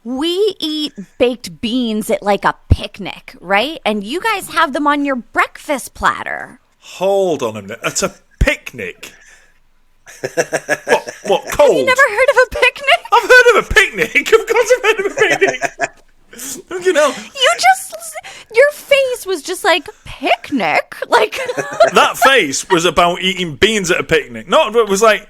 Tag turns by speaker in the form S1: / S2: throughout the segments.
S1: we eat baked beans at like a picnic, right? And you guys have them on your breakfast platter.
S2: Hold on a minute. It's a picnic. What, cold?
S1: Have you never heard of a picnic?
S2: I've heard of a picnic. Of course I've heard of a picnic. You know.
S1: Your face was just like, picnic? Like.
S2: That face was about eating beans at a picnic. Not, it was like,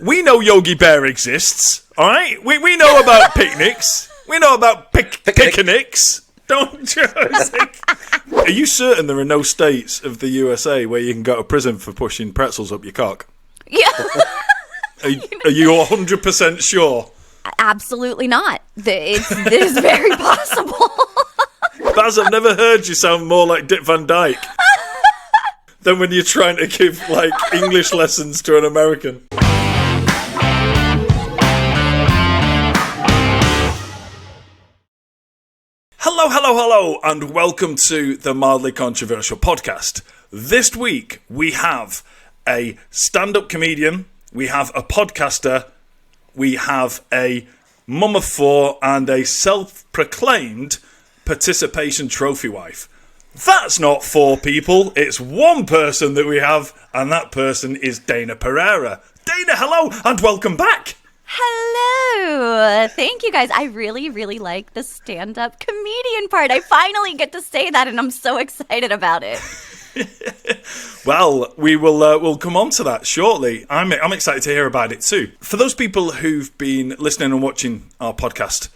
S2: we know Yogi Bear exists, all right? We know about picnics. We know about picnics. Don't you? Are you certain there are no states of the USA where you can go to prison for pushing pretzels up your cock?
S1: Yeah.
S2: Are you 100% sure?
S1: Absolutely not. It is very possible.
S2: Baz, I've never heard you sound more like Dick Van Dyke than when you're trying to give, like, English lessons to an American. Hello, and welcome to the Mildly Controversial Podcast. This week, we have a stand-up comedian, we have a podcaster, we have a mum of four, and a self-proclaimed participation trophy wife. That's not four people, it's one person that we have, and that person is Dayna Pereira. Dayna, hello, and welcome back.
S1: Hello. Thank you, guys. I really, really like the stand-up comedian part. I finally get to say that, and I'm so excited about it.
S2: Well, we'll come on to that shortly. I'm excited to hear about it too. For those people who've been listening and watching our podcast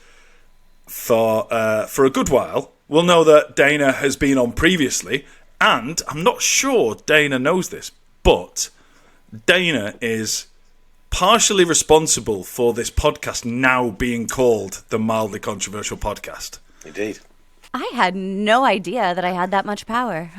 S2: for a good while, will know that Dayna has been on previously, and I'm not sure Dayna knows this, but Dayna is partially responsible for this podcast now being called the Mildly Controversial Podcast.
S3: Indeed.
S1: I had no idea that I had that much power.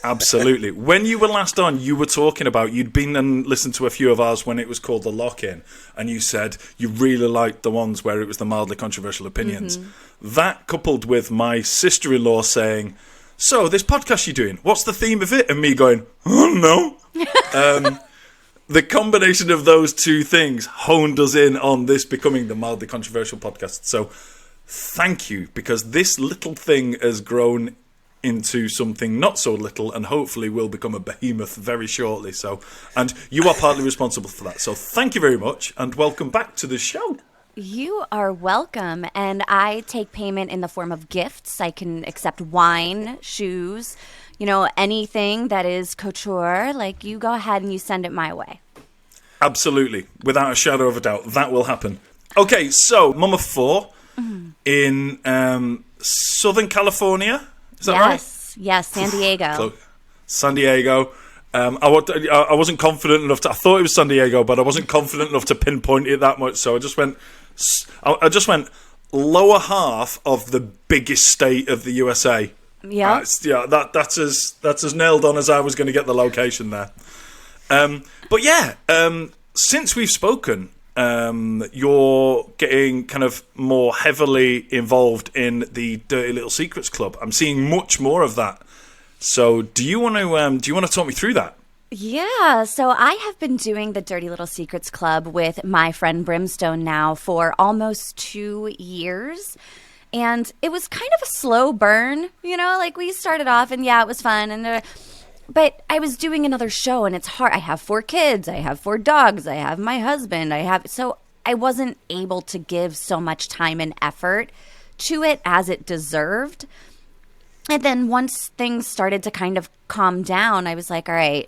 S2: Absolutely. When you were last on, you were talking about, you'd been and listened to a few of ours when it was called The Lock-In, and you said you really liked the ones where it was the Mildly Controversial Opinions. Mm-hmm. That coupled with my sister-in-law saying, so, this podcast you're doing, what's the theme of it? And me going, oh, no. The combination of those two things honed us in on this becoming the Mildly Controversial Podcast. So, thank you, because this little thing has grown into something not so little and hopefully will become a behemoth very shortly. So, and you are partly responsible for that. So thank you very much and welcome back to the show.
S1: You are welcome. And I take payment in the form of gifts. I can accept wine, shoes, anything that is couture. Like, you go ahead and you send it my way.
S2: Absolutely. Without a shadow of a doubt. That will happen. Okay, so mum of four in Southern California. Is that right?
S1: Yes, San Diego.
S2: San Diego. I wasn't confident enough to. I thought it was San Diego, but I wasn't confident enough to pinpoint it that much. So I just went. Lower half of the biggest state of the USA.
S1: Yeah.
S2: That's as nailed on as I was going to get the location there. But yeah, since we've spoken. You're getting kind of more heavily involved in the Dirty Little Secrets Club. I'm seeing much more of that. So, do you want to talk me through that?
S1: Yeah. So I have been doing the Dirty Little Secrets Club with my friend Brimstone now for almost 2 years. And it was kind of a slow burn, like we started off and yeah, it was fun but I was doing another show and it's hard. I have 4 kids. I have 4 dogs. I have my husband. So I wasn't able to give so much time and effort to it as it deserved. And then once things started to kind of calm down, I was like, all right,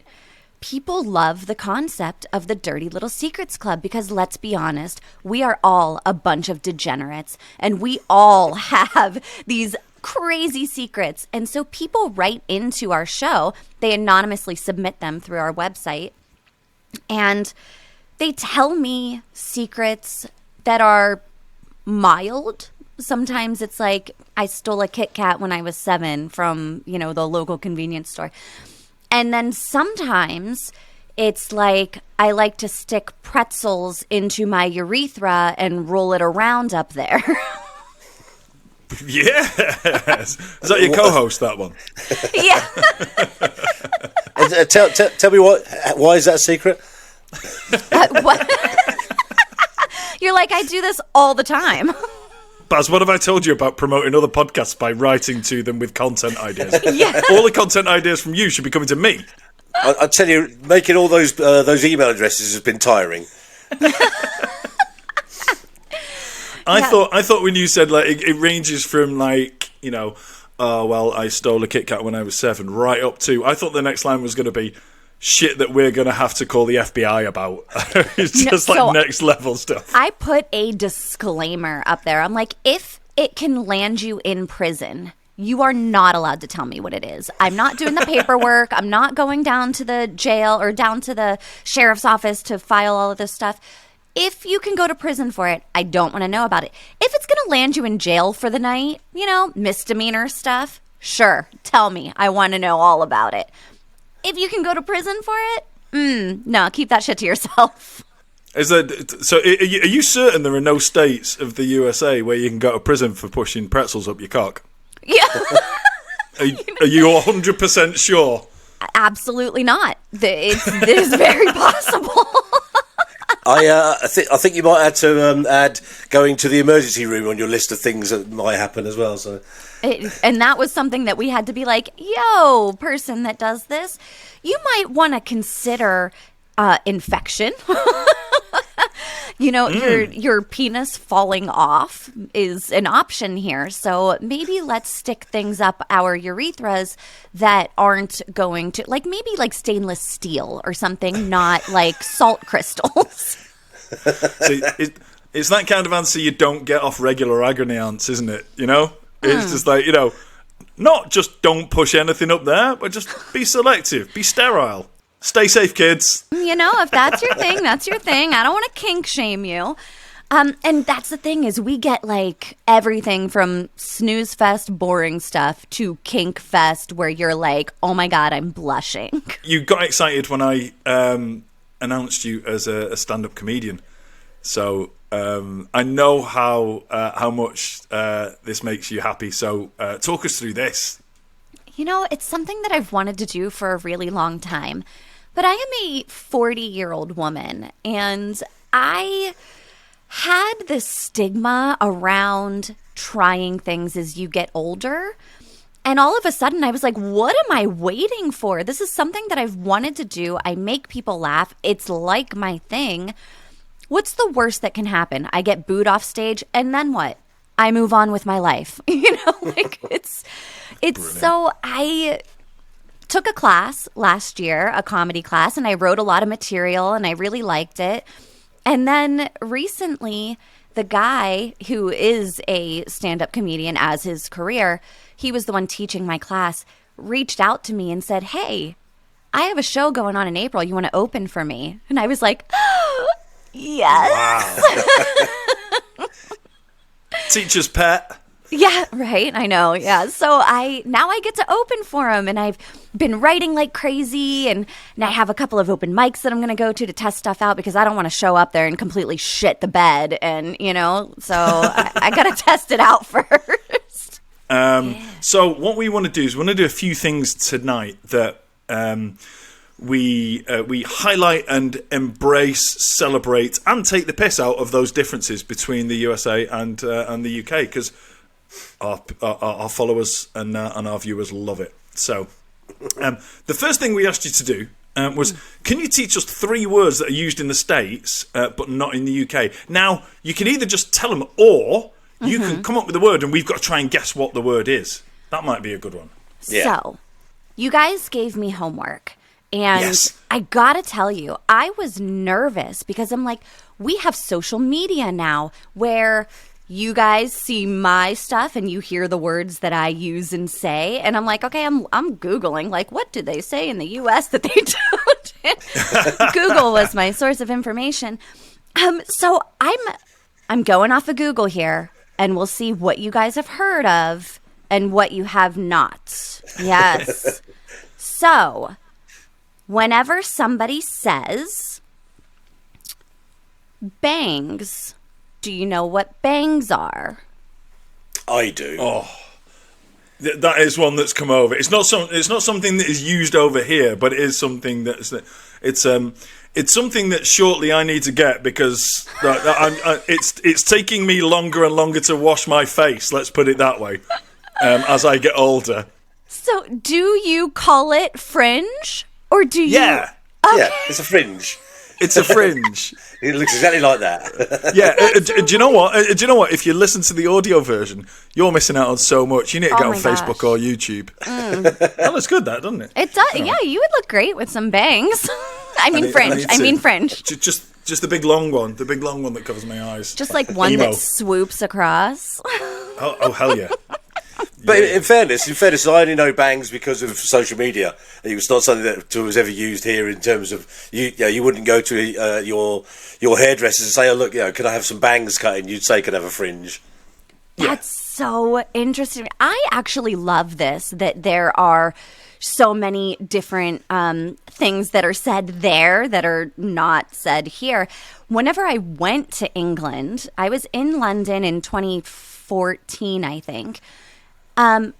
S1: people love the concept of the Dirty Little Secrets Club because let's be honest, we are all a bunch of degenerates and we all have these crazy secrets. And so people write into our show, they anonymously submit them through our website, and they tell me secrets that are mild. Sometimes it's like I stole a Kit Kat when I was 7 from, the local convenience store. And then sometimes it's like I like to stick pretzels into my urethra and roll it around up there.
S2: Yes. Is that your co-host, that one?
S1: Yeah.
S3: Tell me why is that a secret?
S1: What? You're like, I do this all the time.
S2: Baz, what have I told you about promoting other podcasts by writing to them with content ideas?
S1: Yeah.
S2: All the content ideas from you should be coming to me.
S3: I tell you, making all those email addresses has been tiring.
S2: I thought when you said like it ranges from like, you know, oh well, I stole a Kit Kat when I was 7, right up to, I thought the next line was going to be shit that we're going to have to call the FBI about. It's just next level stuff.
S1: I put a disclaimer up there. I'm like, if it can land you in prison, you are not allowed to tell me what it is. I'm not doing the paperwork. I'm not going down to the jail or down to the sheriff's office to file all of this stuff. If you can go to prison for it, I don't want to know about it. If it's going to land you in jail for the night, you know, misdemeanor stuff, sure, tell me. I want to know all about it. If you can go to prison for it, no, keep that shit to yourself.
S2: Are you certain there are no states of the USA where you can go to prison for pushing pretzels up your cock?
S1: Yeah.
S2: Are you 100% sure?
S1: Absolutely not. It is very possible.
S3: I think you might have to add going to the emergency room on your list of things that might happen as well. So,
S1: and that was something that we had to be like, yo, person that does this, you might want to consider infection. You know, your penis falling off is an option here. So maybe let's stick things up our urethras that aren't going to, like maybe like stainless steel or something, not like salt crystals.
S2: See, it's that kind of answer you don't get off regular agony ants, isn't it? You know? It's just like, you know, not just don't push anything up there, but just be selective, be sterile. Stay safe, kids.
S1: You know, if that's your thing, that's your thing. I don't want to kink shame you. And that's the thing is we get like everything from snooze fest boring stuff to kink fest where you're like, oh my God, I'm blushing.
S2: You got excited when I announced you as a stand-up comedian. So I know how much this makes you happy. So talk us through this.
S1: You know, it's something that I've wanted to do for a really long time. But I am a 40-year-old woman, and I had this stigma around trying things as you get older. And all of a sudden, I was like, what am I waiting for? This is something that I've wanted to do. I make people laugh. It's like my thing. What's the worst that can happen? I get booed off stage, and then what? I move on with my life. You know, like it's
S2: Brilliant.
S1: So I took a class last year, a comedy class, and I wrote a lot of material and I really liked it. And then recently, the guy who is a stand-up comedian as his career, he was the one teaching my class, reached out to me and said, hey, I have a show going on in April. You want to open for me? And I was like, oh, yes.
S2: Wow. Teacher's pet.
S1: Yeah, right. I know. Yeah. So now I get to open for him, and I've been writing like crazy, and I have a couple of open mics that I'm going to go to test stuff out because I don't want to show up there and completely shit the bed, and you know, so I got to test it out first.
S2: So what we want to do is we want to do a few things tonight that we highlight and embrace, celebrate, and take the piss out of those differences between the USA and the UK because our followers and our viewers love it. So the first thing we asked you to do was, can you teach us 3 words that are used in the States but not in the UK? Now, you can either just tell them or you can come up with a word and we've got to try and guess what the word is. That might be a good one.
S3: Yeah.
S1: So, you guys gave me homework. And
S2: Yes.
S1: I gotta tell you, I was nervous because I'm like, we have social media now where you guys see my stuff and you hear the words that I use and say. And I'm like, okay, I'm Googling, like, what do they say in the US that they don't? Google was my source of information. So I'm going off of Google here, and we'll see what you guys have heard of and what you have not. Yes. So, whenever somebody says bangs, do you know what bangs are?
S3: I do.
S2: Oh, That is one that's come over. It's not something that is used over here, but it is something it's something that shortly I need to get because it's taking me longer and longer to wash my face. Let's put it that way. As I get older.
S1: So, do you call it fringe, or do you?
S2: Yeah,
S1: okay.
S3: Yeah, it's a fringe.
S2: It's a fringe.
S3: It looks exactly like that.
S2: Yeah. Do you know what? Do you know what? If you listen to the audio version, you're missing out on so much. You need to get on Facebook or YouTube. That looks good, that doesn't it?
S1: It does. Yeah, you would look great with some bangs. I mean fringe.
S2: Just the big long one, that covers my eyes.
S1: Just like one
S2: emo.
S1: that swoops across.
S2: Oh hell yeah.
S3: But in fairness, I only know bangs because of social media. It's not something that was ever used here in terms of you wouldn't go to your hairdressers and say, "Oh look, can I have some bangs cut?" And you'd say, "Can I have a fringe?"
S1: That's so interesting. I actually love this, that there are so many different things that are said there that are not said here. Whenever I went to England, I was in London in 2014, I think. I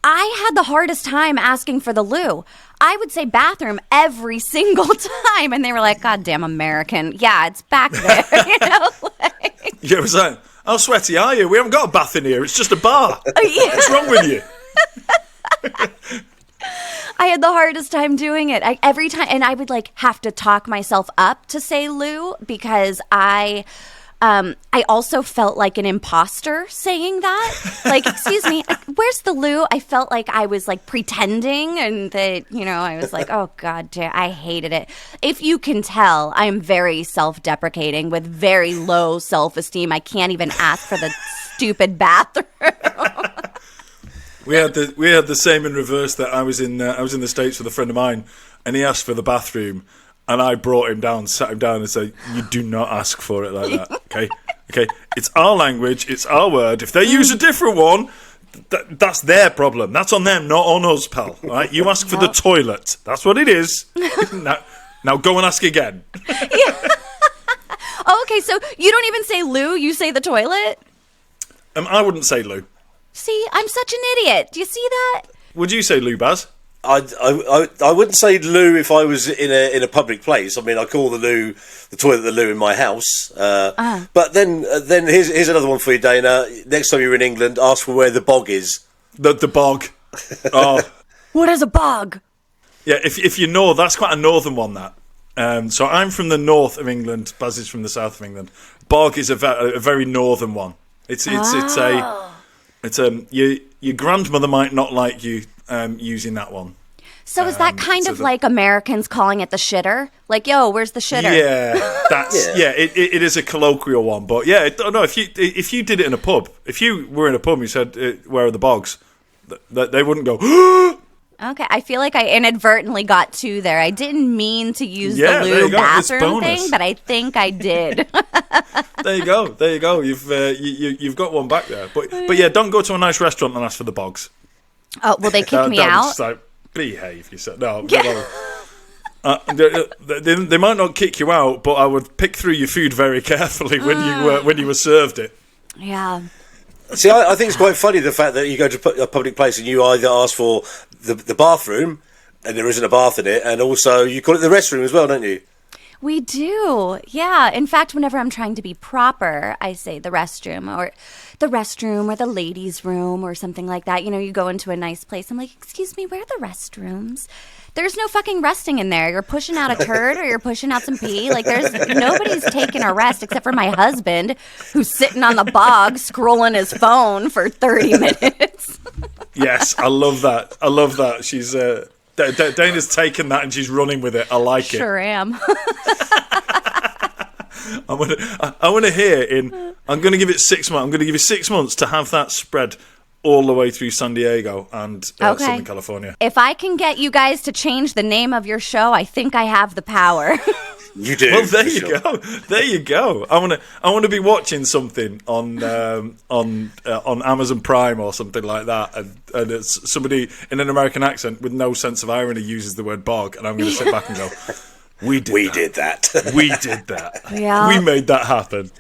S1: had the hardest time asking for the loo. I would say bathroom every single time, and they were like, "God damn American. Yeah, it's back there."
S2: Yeah, it was like, "How sweaty are you? We haven't got a bath in here. It's just a bar. What's wrong with you?"
S1: I had the hardest time doing it. Every time, and I would have to talk myself up to say loo because I also felt like an imposter saying that. Like, excuse me, where's the loo? I felt like I was pretending, and that, I was like, oh God, I hated it. If you can tell, I'm very self-deprecating with very low self-esteem. I can't even ask for the stupid bathroom.
S2: We had the same in reverse. That I was in the States with a friend of mine, and he asked for the bathroom. And I brought him down, sat him down and said, "You do not ask for it like that, okay? Okay, it's our language, it's our word. If they use a different one, that's their problem. That's on them, not on us, pal. All right? You ask for the toilet. That's what it is. Now go and ask again."
S1: Yeah. Oh, okay, so you don't even say loo, you say the toilet?
S2: I wouldn't say loo.
S1: See, I'm such an idiot. Do you see that?
S2: Would you say loo, Baz?
S3: I wouldn't say loo if I was in a public place. I mean, I call the toilet the loo in my house. But then here's another one for you, Dayna. Next time you're in England, ask for where the bog is.
S2: The bog. Oh,
S1: what is a bog?
S2: Yeah, if you know, that's quite a northern one. That. So I'm from the north of England. Baz is from the south of England. Bog is a very northern one. Your grandmother might not like you using that one.
S1: So is that kind of like Americans calling it the shitter? Like, yo, where's the shitter?
S2: Yeah, it is a colloquial one. But yeah, no, if you did it in a pub, if you were in a pub and you said, "Where are the bogs?" they wouldn't go,
S1: Okay, I feel like I inadvertently got two there. I didn't mean to use the loo bathroom thing, but I think I did.
S2: There you go. You've got one back there. But yeah, don't go to a nice restaurant and ask for the bogs.
S1: Oh, will they kick me out?
S2: Just behave. You said no. Yeah. They might not kick you out, but I would pick through your food very carefully when you were served it.
S1: Yeah.
S3: See, I think it's quite funny the fact that you go to a public place and you either ask for the bathroom and there isn't a bath in it, and also you call it the restroom as well, don't you?
S1: We do. Yeah. In fact, whenever I'm trying to be proper, I say the restroom or the ladies' room or something like that. You go into a nice place. I'm like, "Excuse me, where are the restrooms?" There's no fucking resting in there. You're pushing out a turd or you're pushing out some pee. Nobody's taking a rest except for my husband, who's sitting on the bog scrolling his phone for 30 minutes.
S2: Yes, I love that. She's Dayna's taken that and she's running with it. I like it.
S1: Sure am.
S2: I want to hear I'm going to give it 6 months. I'm going to give you 6 months to have that spread all the way through San Diego and Southern California.
S1: If I can get you guys to change the name of your show, I think I have the power.
S3: You do.
S2: Well, there you go. There you go. I want to be watching something on Amazon Prime or something like that, and it's somebody in an American accent with no sense of irony uses the word bog, and I'm going to sit back and go, We did
S3: that.
S2: We did that.
S1: Yeah.
S2: We made that happen.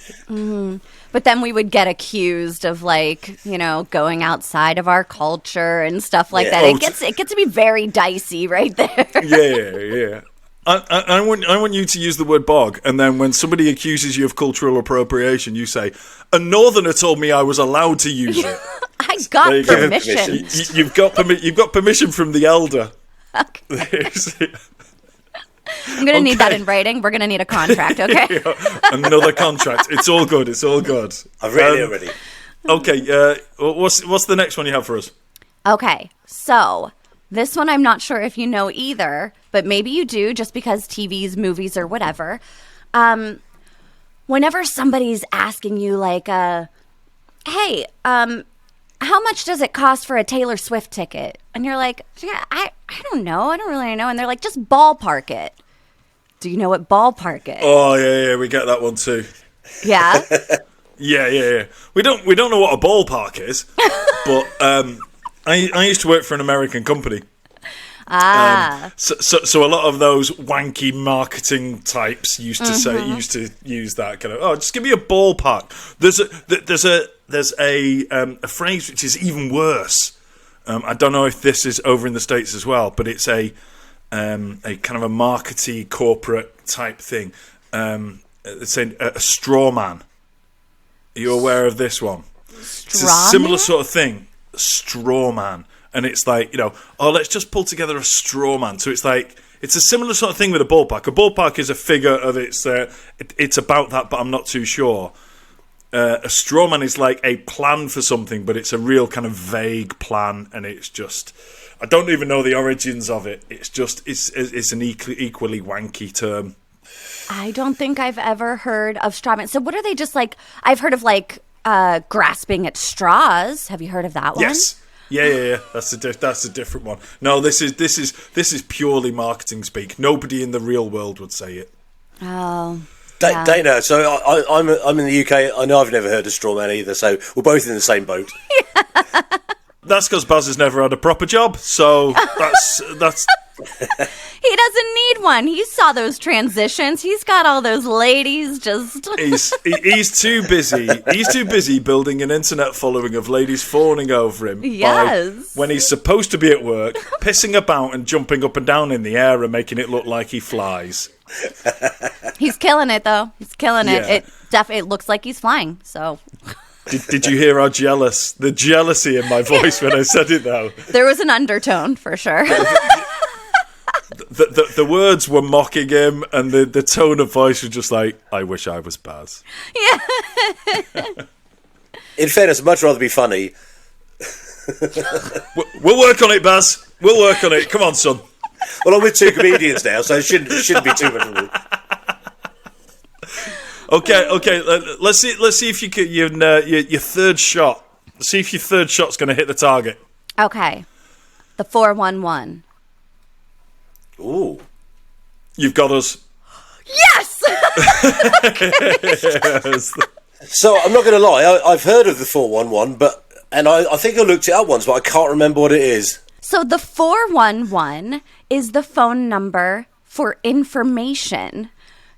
S1: But then we would get accused of going outside of our culture and stuff like that. It gets to be very dicey right there.
S2: Yeah. I want you to use the word bog, and then when somebody accuses you of cultural appropriation, you say, "A northerner told me I was allowed to use it."
S1: I got permission.
S2: You've got permission from the elder.
S1: Okay. I'm going to need that in writing. We're going to need a contract, okay?
S2: Another contract. It's all good.
S3: I've read it already.
S2: Okay, what's the next one you have for us?
S1: Okay, so this one I'm not sure if you know either, but maybe you do just because TVs, movies, or whatever. Whenever somebody's asking you hey, how much does it cost for a Taylor Swift ticket? And you're like, yeah, I don't know. I don't really know. And they're like, just ballpark it. Do you know what ballpark is?
S2: Oh, yeah, we get that one too.
S1: Yeah?
S2: Yeah. We don't know what a ballpark is, but I used to work for an American company. So a lot of those wanky marketing types used to use that kind of, just give me a ballpark. There's a phrase which is even worse. I don't know if this is over in the States as well, but it's a kind of a markety corporate type thing. It's a straw man. Are you aware of this one? It's a similar sort of thing. Straw man. And it's like, let's just pull together a straw man. So it's like, it's a similar sort of thing with a ballpark. A ballpark is a figure of it's about that, but I'm not too sure. A straw man is like a plan for something, but it's a real kind of vague plan, and it's just, I don't even know the origins of it. It's just, it's an equally wanky term.
S1: I don't think I've ever heard of straw man. So what are they just like? I've heard of grasping at straws. Have you heard of that one?
S2: Yes. Yeah. That's a different one. No, this is purely marketing speak. Nobody in the real world would say it.
S1: Oh.
S3: Yeah. Dayna, so I'm in the UK. I know I've never heard of straw man either, so we're both in the same boat.
S2: That's because Baz has never had a proper job, so that's.
S1: He doesn't need one. He saw those transitions. He's got all those ladies just.
S2: He's too busy. He's too busy building an internet following of ladies fawning over him.
S1: Yes.
S2: When he's supposed to be at work, pissing about and jumping up and down in the air and making it look like he flies.
S1: He's killing it, though. He's killing it.
S2: Yeah.
S1: It definitely looks like he's flying. So.
S2: Did you hear the jealousy in my voice when I said it, though?
S1: There was an undertone, for sure.
S2: The words were mocking him, and the tone of voice was just like, I wish I was Baz.
S1: Yeah.
S3: In fairness, I'd much rather be funny.
S2: We'll work on it, Baz. We'll work on it. Come on, son.
S3: Well, I'm with two comedians now, so it shouldn't be too much of it.
S2: Okay. Let's see if you can your third shot. See if your third shot's going to hit the target.
S1: Okay. The 411.
S3: Ooh.
S2: You've got us.
S1: Yes!
S2: Yes.
S3: So, I'm not going to lie, I've heard of the 411, and I think I looked it up once, but I can't remember what it is.
S1: So, the 411 is the phone number for information.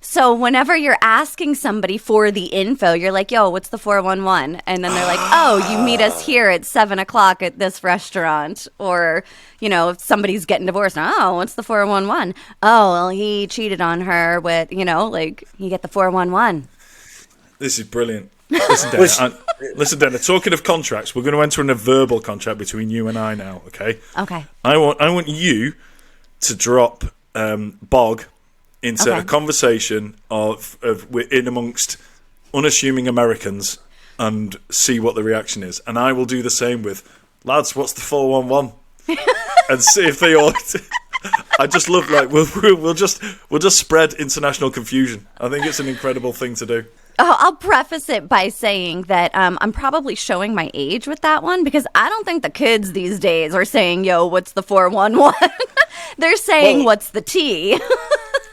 S1: So whenever you're asking somebody for the info, you're like, yo, what's the 411? And then they're like, oh, you meet us here at 7 o'clock at this restaurant. Or, if somebody's getting divorced, oh, what's the 411? Oh, well, he cheated on her with, you get the 411.
S2: This is brilliant. Listen, Dayna, talking of contracts, we're going to enter in a verbal contract between you and I now, okay?
S1: Okay.
S2: I want you to drop Bog into a conversation of in amongst unassuming Americans and see what the reaction is. And I will do the same with, lads, what's the 411? And see if they all... I just love, we'll just spread international confusion. I think it's an incredible thing to do.
S1: Oh, I'll preface it by saying that I'm probably showing my age with that one because I don't think the kids these days are saying, yo, what's the 411? They're saying, what's the T?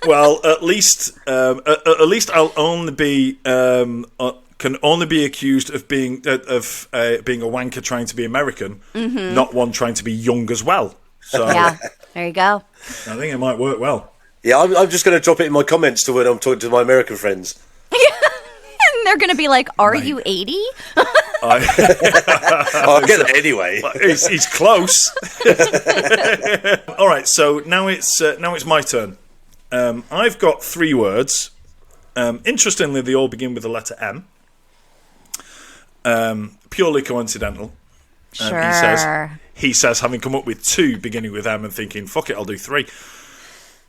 S2: Well, at least I'll only be can only be accused of being a wanker trying to be American, not one trying to be young as well. So
S1: yeah, there you go.
S2: I think it might work well.
S3: Yeah, I'm just going to drop it in my comments to when I'm talking to my American friends.
S1: And they're going to be like, "Are you 80?"
S3: I'll get that anyway.
S2: He's close. All right, so now it's my turn. I've got 3 words. Interestingly, they all begin with the letter M. Purely coincidental.
S1: Sure.
S2: He says, having come up with 2 beginning with M and thinking, "Fuck it, I'll do 3."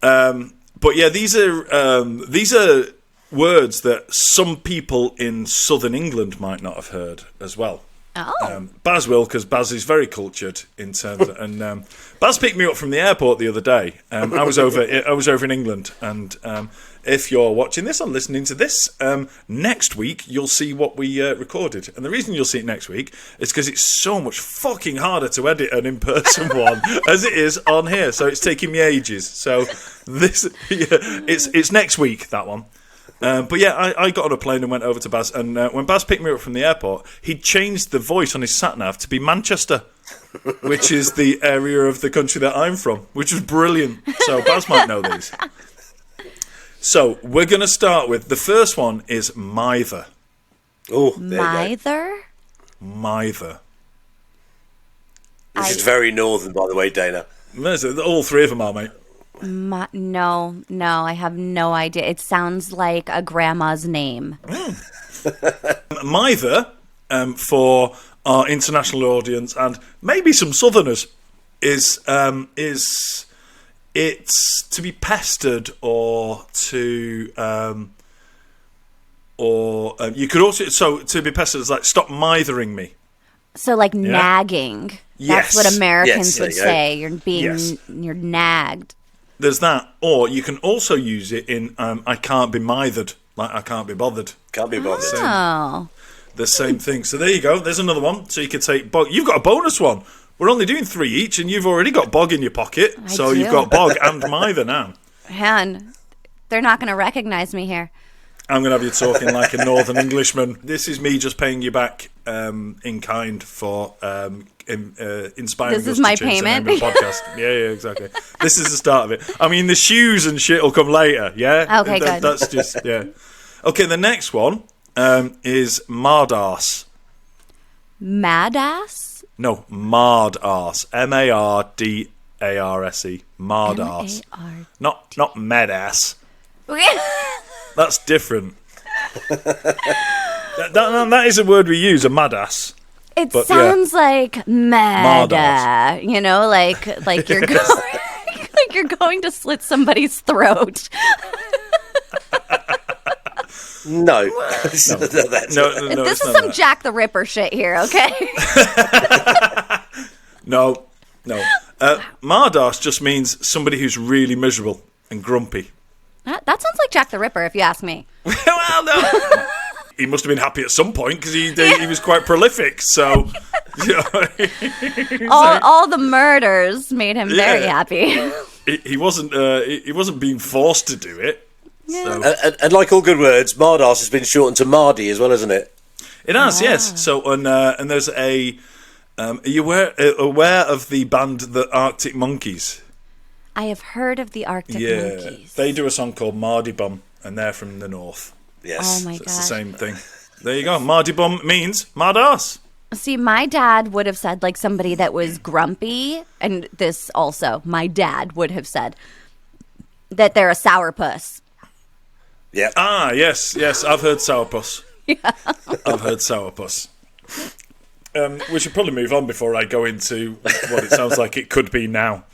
S2: But yeah, these are words that some people in southern England might not have heard as well.
S1: Oh.
S2: Baz will, because Baz is very cultured in terms of, and Baz picked me up from the airport the other day. I was over in England, and if you're watching this or listening to this, next week you'll see what we recorded. And the reason you'll see it next week is because it's so much fucking harder to edit an in-person one as it is on here. So it's taking me ages. So it's next week, that one. But yeah, I got on a plane and went over to Baz, and when Baz picked me up from the airport, he'd changed the voice on his sat-nav to be Manchester, which is the area of the country that I'm from, which was brilliant. So Baz might know these. So we're going to start with, the first one is mither.
S3: Oh,
S1: Mither?
S2: Mither.
S3: This is very northern, by the way, Dana.
S2: All 3 of them are, mate.
S1: No, I have no idea. It sounds like a grandma's name.
S2: Mither, for our international audience and maybe some southerners, is it's to be pestered, or to you could also, so to be pestered is like, "Stop mithering me."
S1: So like nagging.
S2: Yes.
S1: That's what Americans would
S3: you
S1: say. You're nagged.
S2: There's that, or you can also use it in "I can't be mithered," like I can't be bothered.
S3: Can't be bothered.
S1: Oh.
S2: The same thing. So there you go. There's another one. So you could say, you've got a bonus one. We're only doing 3 each, and you've already got bog in your pocket. So you've got bog and mither now.
S1: Man, they're not going to recognize me here.
S2: I'm going to have you talking like a northern Englishman. This is me just paying you back in kind for inspiring
S1: This
S2: us
S1: is my
S2: to change
S1: payment.
S2: the name of the podcast. Yeah, exactly. This is the start of it. I mean, the shoes and shit will come later, yeah?
S1: Okay, good.
S2: That's just, yeah. Okay, the next one is mardarse.
S1: Madass?
S2: No, mardarse. Mardarse. Mardarse. Not medass. That's different. that is a word we use, a madass.
S1: It
S2: But,
S1: sounds like mada,
S2: Mardas.
S1: you know, like you're going, like you're going to slit somebody's throat.
S3: No.
S2: No,
S1: This
S2: it's
S1: is
S2: not
S1: some
S2: that.
S1: Jack the Ripper shit here, okay?
S2: No. Mardarse just means somebody who's really miserable and grumpy.
S1: That sounds like Jack the Ripper, if you ask me.
S2: Well, no. He must have been happy at some point because he was quite prolific. So, you know,
S1: All the murders made him very happy.
S2: he wasn't being forced to do it. So.
S3: And like all good words, Mardas has been shortened to Mardy as well, hasn't it?
S2: It has, yes. So, and there's a. Are you aware of the band the Arctic Monkeys?
S1: I have heard of the Arctic Monkeys.
S2: They do a song called Mardy Bum, and they're from the north.
S3: Yes.
S1: Oh my
S2: So
S1: gosh.
S2: it's the same thing. There you go. Mardy Bum means mardarse.
S1: See, my dad would have said like somebody that was grumpy, and this also, my dad would have said that they're a sourpuss.
S3: Yeah.
S2: Ah, yes. I've heard sourpuss. Yeah. I've heard sourpuss. We should probably move on before I go into what it sounds like it could be now.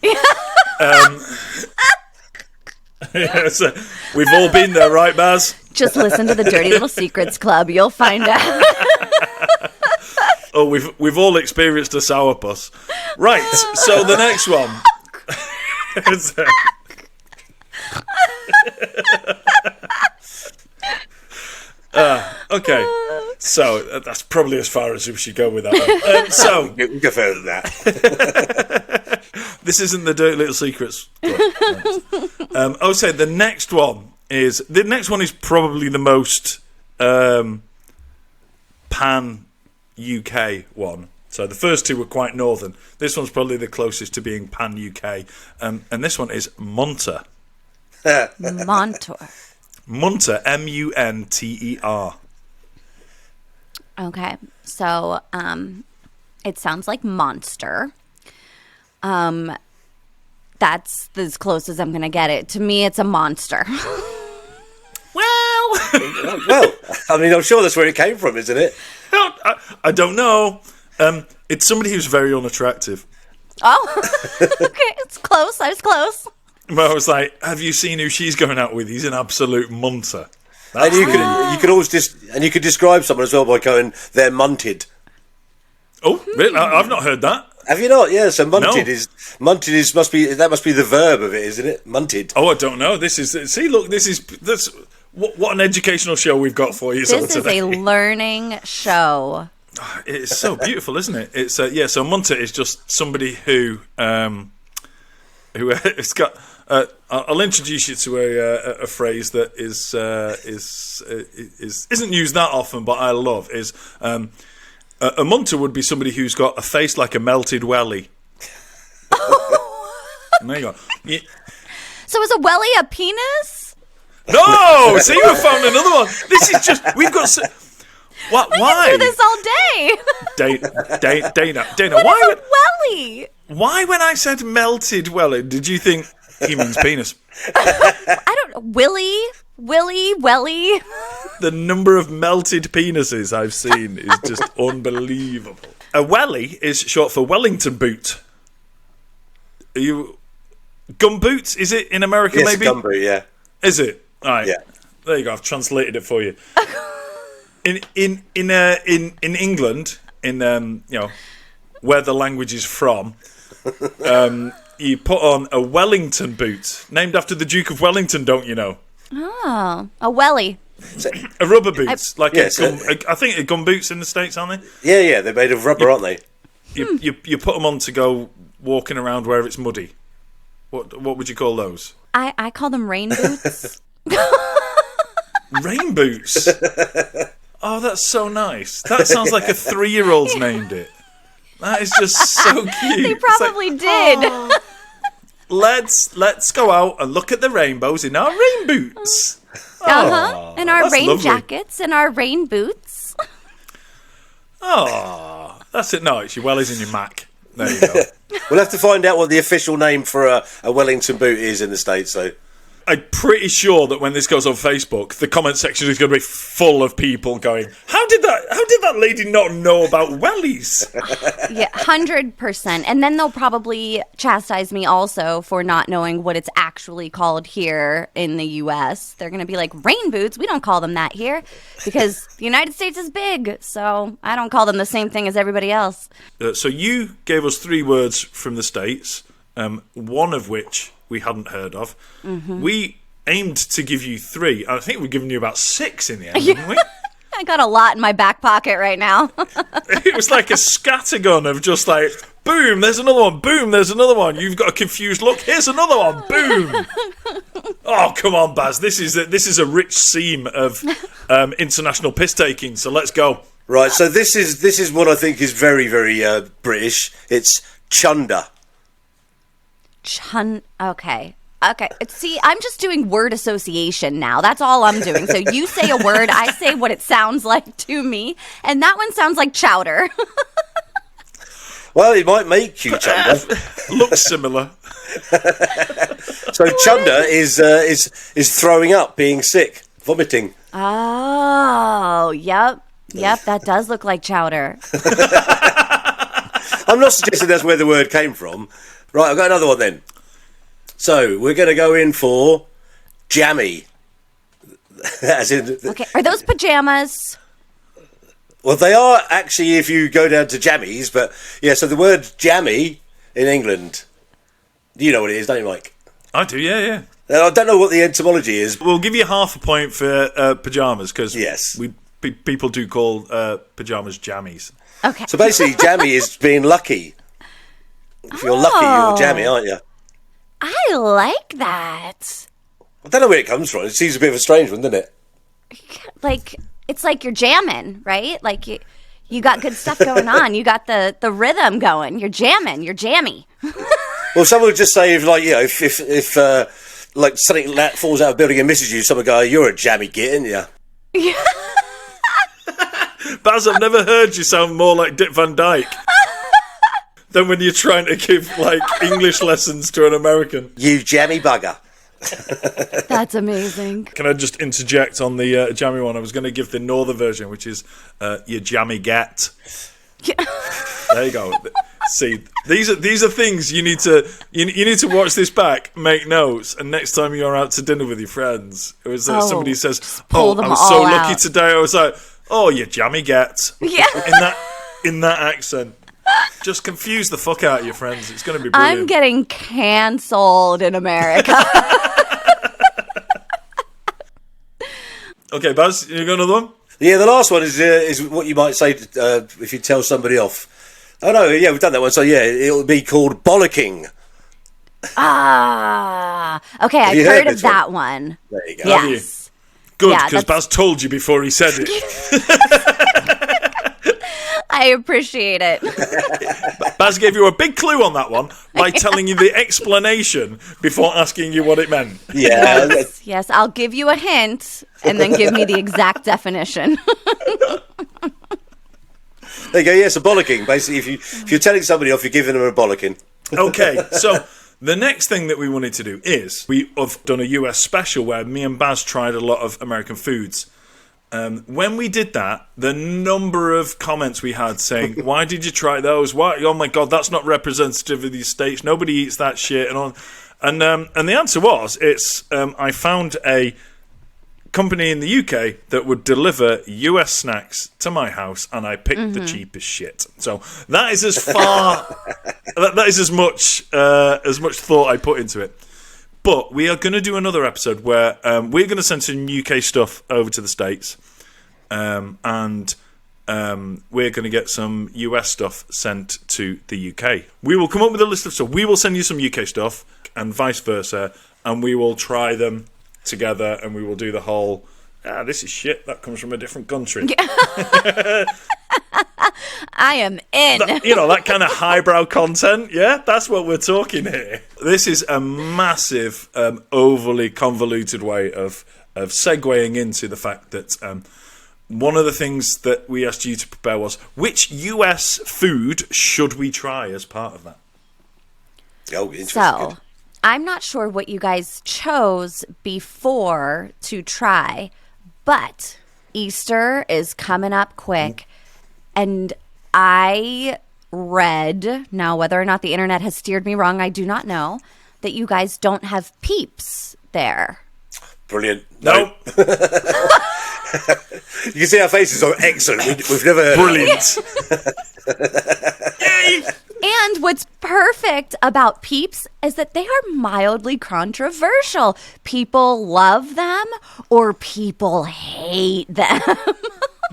S2: So we've all been there, right, Baz?
S1: Just listen to the Dirty Little Secrets Club. You'll find out.
S2: Oh, we've all experienced a sourpuss. Right, so the next one. Okay, so that's probably as far as we should go with that one. So
S3: We can go further than that.
S2: this isn't the Dirty Little Secrets. I would say the next one is probably the most pan UK one. So the first two were quite northern. This one's probably the closest to being pan UK, and this one is Munter.
S1: Monter.
S2: Munter, M-U-N-T-E-R.
S1: Okay, so it sounds like monster. That's as close as I'm going to get it. To me, it's a monster.
S2: Well,
S3: Well, I mean, I'm sure that's where it came from, isn't it?
S2: I don't know. It's somebody who's very unattractive.
S1: Oh, okay, it's close. I was close.
S2: But I was like, have you seen who she's going out with? He's an absolute munter.
S3: And you could always you could describe someone as well by going, they're munted.
S2: Oh, really? I've not heard that.
S3: Have you not? Yeah. So munted
S2: No.
S3: must be the verb of it, isn't it? Munted.
S2: Oh, I don't know. This is what an educational show we've got for you.
S1: This is
S2: today.
S1: a learning show.
S2: It's so beautiful, isn't it? It's So munter is just somebody who it's got. I'll introduce you to a phrase that isn't used that often, but I love is a munter would be somebody who's got a face like a melted welly. There you go. Yeah.
S1: So is a welly a penis?
S2: No, see, we found another one. This is just we've got. What? Why?
S1: Do this all day.
S2: Dayna, why?
S1: What is a welly?
S2: Why, when I said melted welly, did you think he means penis?
S1: I don't. Willy, welly.
S2: The number of melted penises I've seen is just unbelievable. A welly is short for Wellington boot. Are you gum boots? Is it in America?
S3: Yes,
S2: maybe
S3: gumboot, yeah.
S2: Is it? All right.
S3: Yeah.
S2: There you go. I've translated it for you. In England, where the language is from, you put on a Wellington boot, named after the Duke of Wellington, don't you know?
S1: Oh, a welly.
S2: A rubber boots,
S3: Yes,
S2: I think they're gum boots in the States, aren't
S3: Yeah, they're made of rubber, aren't they?
S2: they? You put them on to go walking around where it's muddy. What would you call those?
S1: I call them rain boots.
S2: Rain boots. Oh, that's so nice. That sounds like a 3-year-old's named it. That is just so cute.
S1: They probably did.
S2: Oh, let's go out and look at the rainbows in our rain boots.
S1: And our
S2: that's
S1: rain
S2: lovely.
S1: jackets and our rain boots.
S2: Oh, that's it. No, it's your wellies and your Mac. There you go.
S3: We'll have to find out what the official name for a Wellington boot is in the States, though.
S2: I'm pretty sure that when this goes on Facebook, the comment section is going to be full of people going, How did that lady not know about wellies?
S1: Yeah, 100%. And then they'll probably chastise me also for not knowing what it's actually called here in the U.S. They're going to be like, rain boots? We don't call them that here because the United States is big. So I don't call them the same thing as everybody else.
S2: So you gave us 3 words from the States, one of which we hadn't heard of. Mm-hmm. We aimed to give you 3. I think we've given you about 6 in the end, haven't we?
S1: I got a lot in my back pocket right now.
S2: It was like a scattergun of just like, boom, there's another one, boom, there's another one. You've got a confused look, here's another one, boom. Oh, come on, Baz. This is a rich seam of international piss-taking, so let's go.
S3: Right, so this is what I think is very, very British. It's chunder.
S1: Okay. See, I'm just doing word association now. That's all I'm doing. So you say a word, I say what it sounds like to me, and that one sounds like chowder.
S3: Well, it might make you chunder.
S2: Looks similar.
S3: So chunder is throwing up, being sick, vomiting.
S1: Oh, yep, that does look like chowder.
S3: I'm not suggesting that's where the word came from. Right, I've got another one then. So we're going to go in for jammy. As in,
S1: Okay, are those pajamas?
S3: well, they are actually if you go down to jammies, but yeah. So the word jammy in England, you know what it is, don't you, Mike?
S2: I do, yeah.
S3: And I don't know what the etymology is.
S2: We'll give you half a point for pyjamas because
S3: Yes.
S2: people do call pyjamas jammies.
S1: Okay.
S3: So basically, jammy is being lucky. If you're lucky, you're jammy, aren't you?
S1: I like that.
S3: I don't know where it comes from. It seems a bit of a strange one, doesn't it?
S1: Like, it's like you're jamming, right? Like you got good stuff going on. You got the rhythm going. You're jamming. You're jammy.
S3: Well, someone would just say if like something that falls out of a building and misses you, someone go, "You're a jammy git, aren't you?"
S1: Yeah.
S2: Baz, I've never heard you sound more like Dick Van Dyke than when you're trying to give like English lessons to an American.
S3: You jammy bugger.
S1: That's amazing.
S2: Can I just interject on the jammy one? I was going to give the northern version, which is your jammy get.
S1: Yeah.
S2: There you go. See, these are things you need to watch this back, make notes, and next time you're out to dinner with your friends, it was somebody says, "Oh, I was so lucky today." I was like, "Oh, you jammy get."
S1: Yeah.
S2: In that accent. Just confuse the fuck out of your friends. It's going to be brilliant.
S1: I'm getting cancelled in America.
S2: Okay, Baz, you got another one?
S3: Yeah, the last one is what you might say if you tell somebody off. Oh no, yeah, we've done that one. So yeah, it'll be called bollocking.
S1: Okay, I've heard of that one.
S3: There you go.
S1: Yes.
S2: Good, because Baz told you before he said it.
S1: I appreciate it.
S2: Baz gave you a big clue on that one by telling you the explanation before asking you what it meant.
S3: Yeah.
S1: Yes, I'll give you a hint and then give me the exact definition.
S3: There you go. Yeah, so bollocking. Basically, if you're telling somebody off, you're giving them a bollocking.
S2: Okay, so the next thing that we wanted to do is we have done a US special where me and Baz tried a lot of American foods. When we did that, the number of comments we had saying, "Why did you try those? Why? Oh my God, that's not representative of these states. Nobody eats that shit." And the answer was, I found a company in the UK that would deliver US snacks to my house, and I picked the cheapest shit. So that is as far, that is as much thought I put into it. But we are going to do another episode where we're going to send some UK stuff over to the States, and we're going to get some US stuff sent to the UK. We will come up with a list of stuff. We will send you some UK stuff, and vice versa, and we will try them together, and we will do the whole, this is shit, that comes from a different country.
S1: I am in.
S2: That kind of highbrow content, yeah? That's what we're talking here. This is a massive, overly convoluted way of segueing into the fact that one of the things that we asked you to prepare was, which US food should we try as part of that?
S3: Oh, interesting.
S1: So, I'm not sure what you guys chose before to try, but Easter is coming up quick. And I read, now whether or not the internet has steered me wrong, I do not know, that you guys don't have Peeps there.
S3: Brilliant.
S2: Nope.
S3: You can see our faces are excellent. We've never heard
S2: Brilliant.
S1: And what's perfect about Peeps is that they are mildly controversial. People love them or people hate them.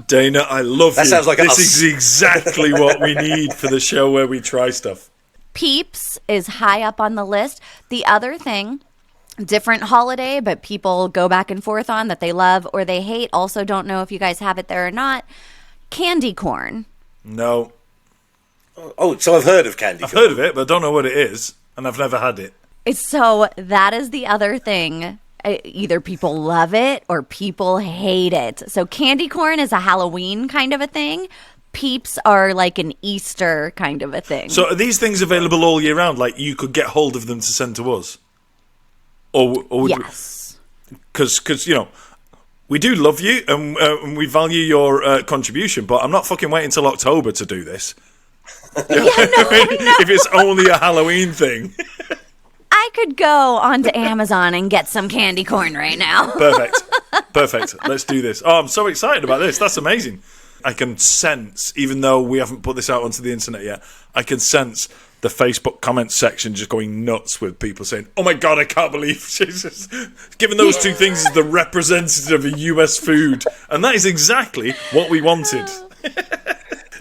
S2: Dayna, I love
S3: that
S2: you.
S3: Sounds like
S2: this
S3: us.
S2: is exactly what we need for the show where we try stuff.
S1: Peeps is high up on the list. The other thing, different holiday, but people go back and forth on that they love or they hate. Also don't know if you guys have it there or not. Candy corn.
S2: No.
S3: Oh, so I've heard of candy corn.
S2: I've heard of it, but I don't know what it is, and I've never had it.
S1: So that is the other thing. Either people love it or people hate it. So candy corn is a Halloween kind of a thing. Peeps are like an Easter kind of a thing.
S2: So are these things available all year round? Like you could get hold of them to send to us? Or
S1: yes.
S2: Because we do love you and we value your contribution, but I'm not fucking waiting till October to do this. If it's only a Halloween thing.
S1: I could go onto Amazon and get some candy corn right now.
S2: Perfect. Let's do this. Oh, I'm so excited about this. That's amazing. I can sense, even though we haven't put this out onto the internet yet, I can sense the Facebook comments section just going nuts with people saying, "Oh my God, I can't believe she's just given those two things as the representative of US food." And that is exactly what we wanted.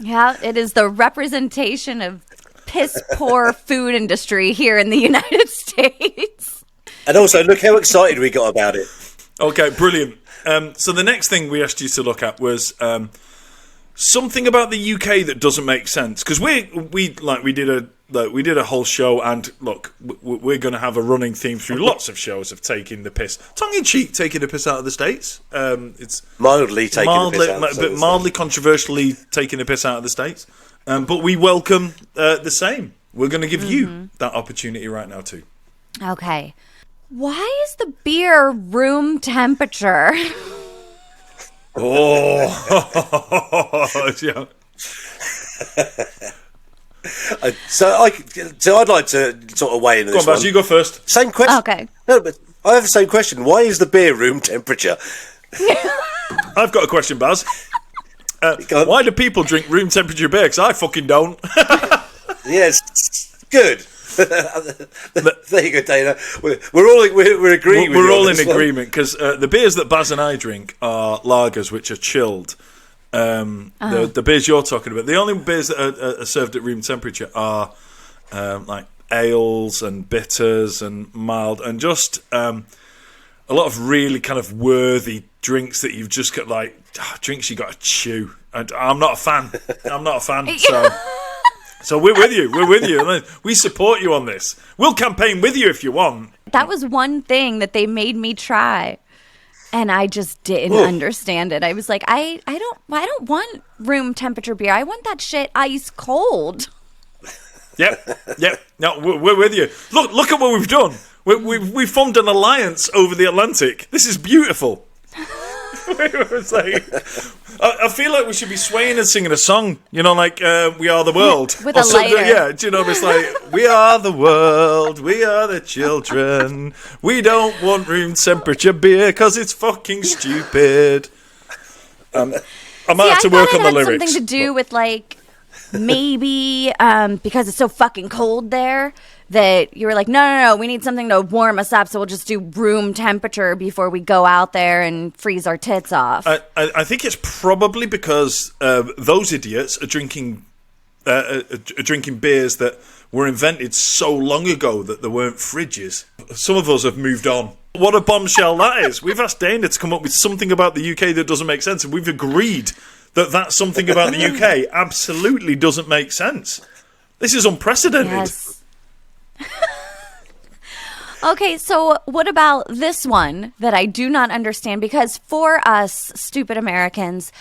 S1: Yeah, it is the representation of piss poor food industry here in the United States.
S3: And also, look how excited we got about it.
S2: Okay, brilliant. So the next thing we asked you to look at was something about the UK that doesn't make sense, because we did look, we did a whole show, and look, we're going to have a running theme through lots of shows of taking the piss, tongue-in-cheek, taking the piss out of the States. It's
S3: mildly taking the piss out of the States.
S2: Mildly controversially taking the piss out of the States. But we welcome the same. We're going to give you that opportunity right now too.
S1: Okay. Why is the beer room temperature?
S2: Oh, yeah.
S3: So I'd like to sort of weigh in on
S2: Go
S3: this
S2: on, Baz,
S3: one.
S2: you go first.
S3: Same question.
S1: Okay.
S3: No, but I have the same question. Why is the beer room temperature?
S2: I've got a question, Baz. Why do people drink room temperature beer? Because I fucking don't.
S3: Yes, good. There you go, Dana. We're agreeing.
S2: We're all in agreement because the beers that Baz and I drink are lagers, which are chilled. The beers you're talking about, the only beers that are served at room temperature are like ales and bitters and mild, and just a lot of really kind of worthy drinks that you've just got, like drinks you got to chew. And I'm not a fan. So we're with you. We're with you. We support you on this. We'll campaign with you if you want.
S1: That was one thing that they made me try, and I just didn't understand it. I was like, I don't want room temperature beer. I want that shit ice cold.
S2: Yep. No, we're with you. Look at what we've done. We formed an alliance over the Atlantic. This is beautiful. It's like, I feel like we should be swaying and singing a song, like We Are the World.
S1: With a lighter.
S2: Yeah, do you know, it's like, we are the world, we are the children, we don't want room temperature beer because it's fucking stupid. I might have to work on the lyrics.
S1: Something to do with, like, maybe because it's so fucking cold there, that you were like, no, we need something to warm us up, so we'll just do room temperature before we go out there and freeze our tits off.
S2: I think it's probably because those idiots are drinking beers that were invented so long ago that there weren't fridges. Some of us have moved on. What a bombshell that is. We've asked Dana to come up with something about the UK that doesn't make sense, and we've agreed that something about the UK absolutely doesn't make sense. This is unprecedented.
S1: Yes. Okay, so what about this one that I do not understand? Because for us stupid Americans,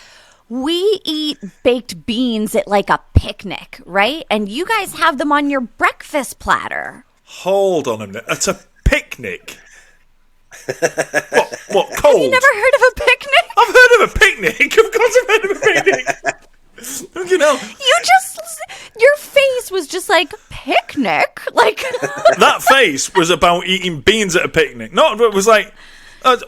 S1: we eat baked beans at like a picnic, right? And you guys have them on your breakfast platter.
S2: Hold on a minute. At a picnic? What, cold?
S1: Have you never heard of a picnic?
S2: I've heard of a picnic. Of course I've heard of a picnic.
S1: Your face was just like, picnic? Like
S2: that face was about eating beans at a picnic. No, it was like,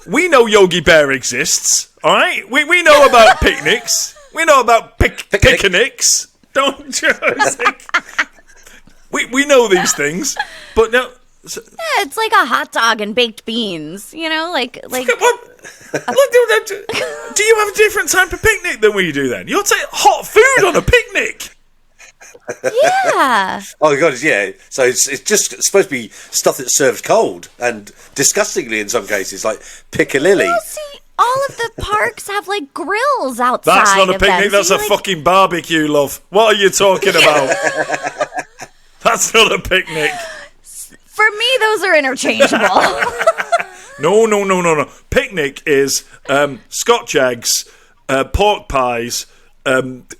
S2: we know Yogi Bear exists, all right? We know about picnics. We know about picnics. Don't you? We know these things, but no.
S1: Yeah, it's like a hot dog and baked beans, like.
S2: What? Do you have a different type of picnic than we do then? You're taking hot food on a picnic.
S1: Yeah.
S3: Oh god, yeah. So it's just supposed to be stuff that's served cold, and disgustingly in some cases, like piccalilli.
S1: Well, see, all of the parks have like grills outside.
S2: That's not a picnic. That's a
S1: like...
S2: fucking barbecue, love. What are you talking about? That's not a picnic.
S1: For me, those are interchangeable.
S2: No. Picnic is Scotch eggs, pork pies,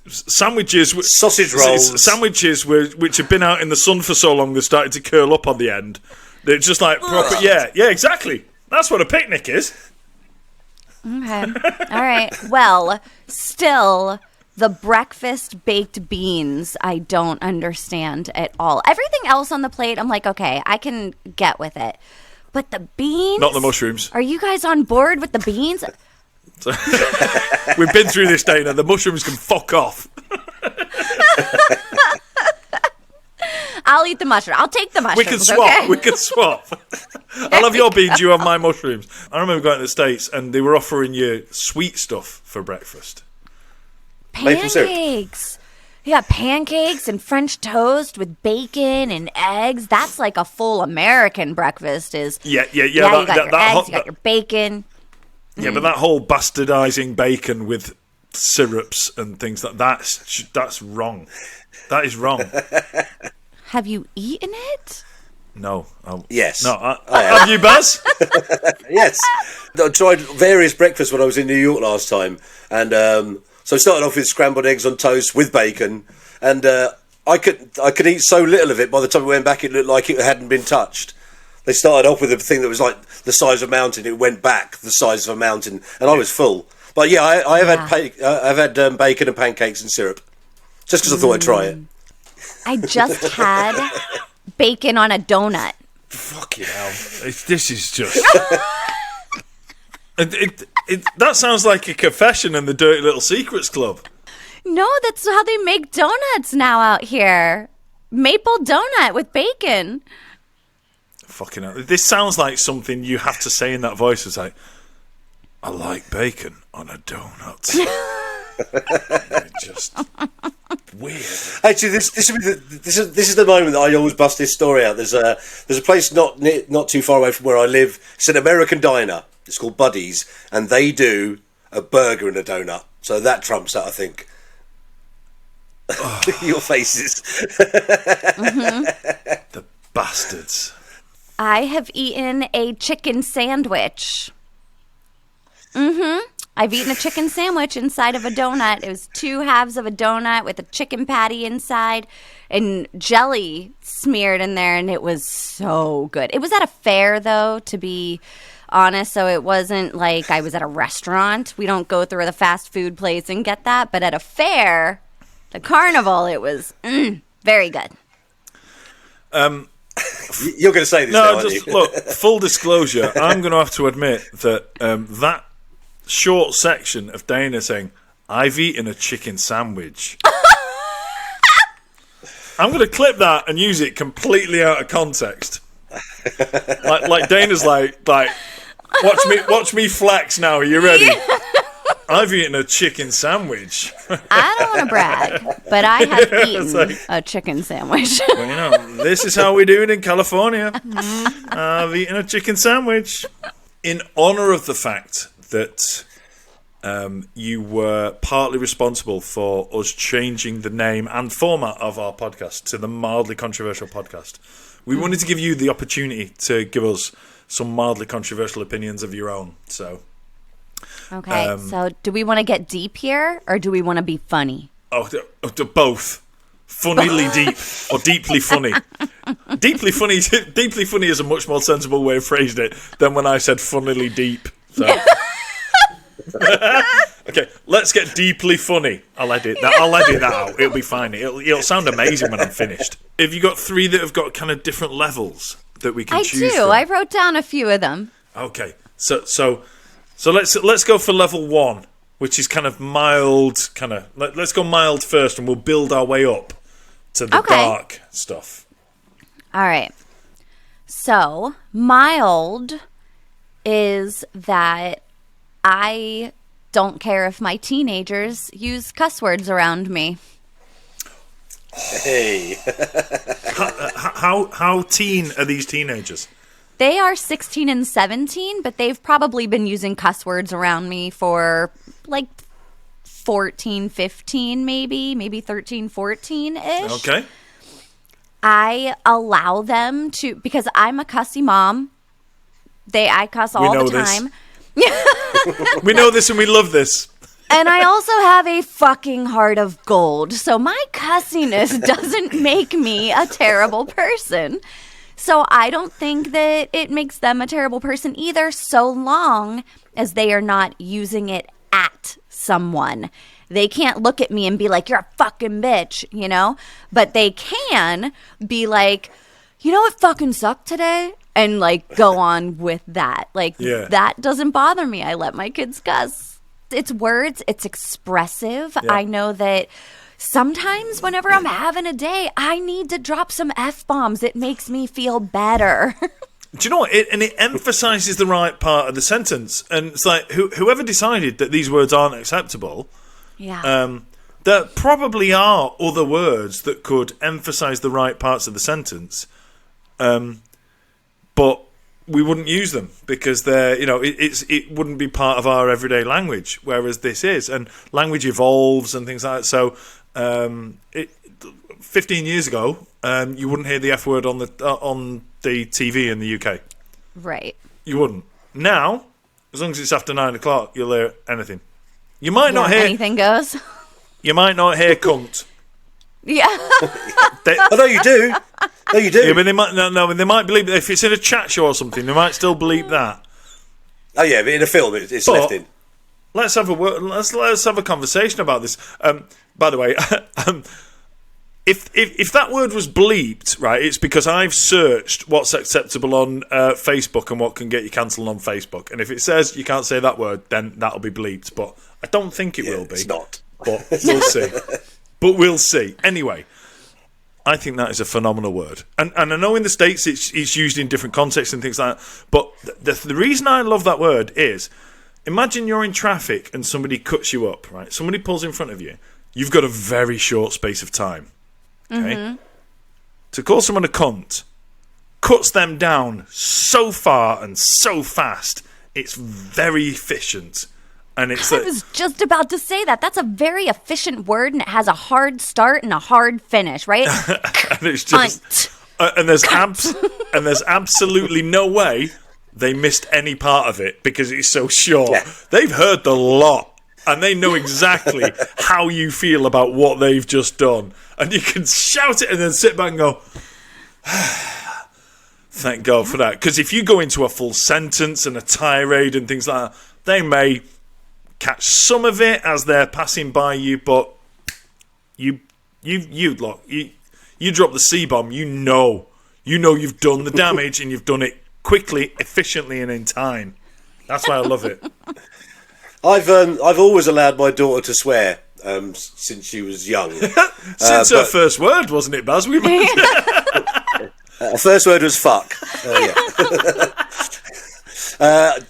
S2: sandwiches,
S3: sausage rolls,
S2: sandwiches which have been out in the sun for so long they're starting to curl up on the end. They're just like proper. Yeah, exactly. That's what a picnic is.
S1: Okay. All right. Well, still, the breakfast baked beans, I don't understand at all. Everything else on the plate, I'm like, okay, I can get with it. But the beans?
S2: Not the mushrooms.
S1: Are you guys on board with the beans?
S2: We've been through this, Dana. The mushrooms can fuck off.
S1: I'll eat the mushroom. I'll take the mushrooms.
S2: We can swap.
S1: Okay?
S2: We can swap. I'll have your beans, you have my mushrooms. I remember going to the States and they were offering you sweet stuff for breakfast.
S1: Pancakes. You got pancakes and French toast with bacon and eggs. That's like a full American breakfast.
S2: Yeah.
S1: You got your eggs, you got your bacon.
S2: Yeah, but that whole bastardizing bacon with syrups and things that's wrong. That is wrong.
S1: Have you eaten it?
S2: No.
S3: Yes.
S2: No. Have you, Baz?
S3: Yes. I tried various breakfasts when I was in New York last time. And so I started off with scrambled eggs on toast with bacon. And I could eat so little of it, by the time I went back, it looked like it hadn't been touched. They started off with a thing that was like the size of a mountain. It went back the size of a mountain. And I was full. But yeah, I have had bacon and pancakes and syrup. Just because I thought I'd try it.
S1: I just had bacon on a donut.
S2: Fucking hell. This is just... that sounds like a confession in the Dirty Little Secrets Club.
S1: No, that's how they make donuts now out here. Maple donut with bacon.
S2: Fucking hell. This sounds like something you have to say in that voice. It's like, I like bacon on a donut. Just weird.
S3: Actually, this is the moment that I always bust this story out. There's a place not too far away from where I live. It's an American diner. It's called Buddy's, and they do a burger and a donut. So that trumps that, I think. Oh. Your faces.
S2: The bastards.
S1: I have eaten a chicken sandwich. I've eaten a chicken sandwich inside of a donut. It was 2 halves of a donut with a chicken patty inside and jelly smeared in there, and it was so good. It was at a fair, though, to be honest, so it wasn't like I was at a restaurant. We don't go through the fast food place and get that, but at a fair, the carnival, it was very good.
S3: You're going to say this now, aren't you?
S2: Look, full disclosure, I'm going to have to admit that that short section of Dayna saying, I've eaten a chicken sandwich. I'm going to clip that and use it completely out of context. Like Dana's like, watch me flex now. Are you ready? I've eaten a chicken sandwich.
S1: I don't want to brag, but I have eaten a chicken sandwich.
S2: Well, you know, this is how we do it in California. I've eaten a chicken sandwich. In honour of the fact that you were partly responsible for us changing the name and format of our podcast to the Mildly Controversial Podcast, we wanted to give you the opportunity to give us some mildly controversial opinions of your own. So,
S1: okay, so do we want to get deep here, or do we want to be funny?
S2: Both. Funnily deep or deeply funny. Deeply funny is a much more sensible way of phrasing it than when I said funnily deep. So. Okay, let's get deeply funny. I'll edit that out. It'll be fine. It'll sound amazing when I'm finished. Have you got 3 that have got kind of different levels that we can choose from?
S1: I wrote down a few of them.
S2: Okay, so let's go for level 1, which is kind of mild. Let's go mild first, and we'll build our way up to the dark stuff.
S1: All right. So mild is that I don't care if my teenagers use cuss words around me.
S3: Hey.
S2: How teen are these teenagers?
S1: They are 16 and 17, but they've probably been using cuss words around me for like 14, 15 maybe 13, 14-ish.
S2: Okay.
S1: I allow them to, because I'm a cussy mom. I cuss all the time.
S2: We know this and we love this.
S1: And I also have a fucking heart of gold. So my cussiness doesn't make me a terrible person. So I don't think that it makes them a terrible person either, so long as they are not using it at someone. They can't look at me and be like, you're a fucking bitch, you know? But they can be like, you know what fucking sucked today? And like go on with that. Like that doesn't bother me. I let my kids cuss. It's words. It's expressive. Yeah. I know that sometimes whenever I'm having a day, I need to drop some F-bombs. It makes me feel better.
S2: Do you know what? It emphasizes the right part of the sentence. And it's like whoever decided that these words aren't acceptable, there probably are other words that could emphasize the right parts of the sentence. But we wouldn't use them because they're, it wouldn't be part of our everyday language, whereas this is, and language evolves and things like that. So, 15 years ago, you wouldn't hear the F word on the TV in the UK.
S1: Right.
S2: You wouldn't. Now, as long as it's after 9 o'clock, you'll hear anything. You might not hear...
S1: anything goes.
S2: You might not hear cunt.
S1: Yeah.
S3: Oh, no, you do. No, you do.
S2: Yeah, but they might... No, they might bleep... If it's in a chat show or something, they might still bleep that.
S3: Oh, yeah, but in a film, it's left in.
S2: Let's have a conversation about this. By the way, if that word was bleeped, right, it's because I've searched what's acceptable on Facebook and what can get you cancelled on Facebook. And if it says you can't say that word, then that'll be bleeped. But I don't think it will be.
S3: It's not.
S2: But we'll see. But we'll see. Anyway, I think that is a phenomenal word. And I know in the States it's used in different contexts and things like that. But the reason I love that word is, imagine you're in traffic and somebody cuts you up, right? Somebody pulls in front of you. You've got a very short space of time. Okay? Mm-hmm. To call someone a cunt cuts them down so far and so fast. It's very efficient. And it's
S1: I was just about to say that. That's a very efficient word, and it has a hard start and a hard finish, right?
S2: And it's just and there's absolutely no way they missed any part of it because it's so short. Yeah. They've heard the lot, and they know exactly how you feel about what they've just done. And you can shout it and then sit back and go, thank God for that. Because if you go into a full sentence and a tirade and things like that, they may catch some of it as they're passing by you, but you drop the C-bomb, you know you've done the damage and you've done it quickly, efficiently, and in time. That's why I love it.
S3: I've always allowed my daughter to swear since she was young.
S2: Since her first word, wasn't it, Baz?
S3: Her first word was fuck.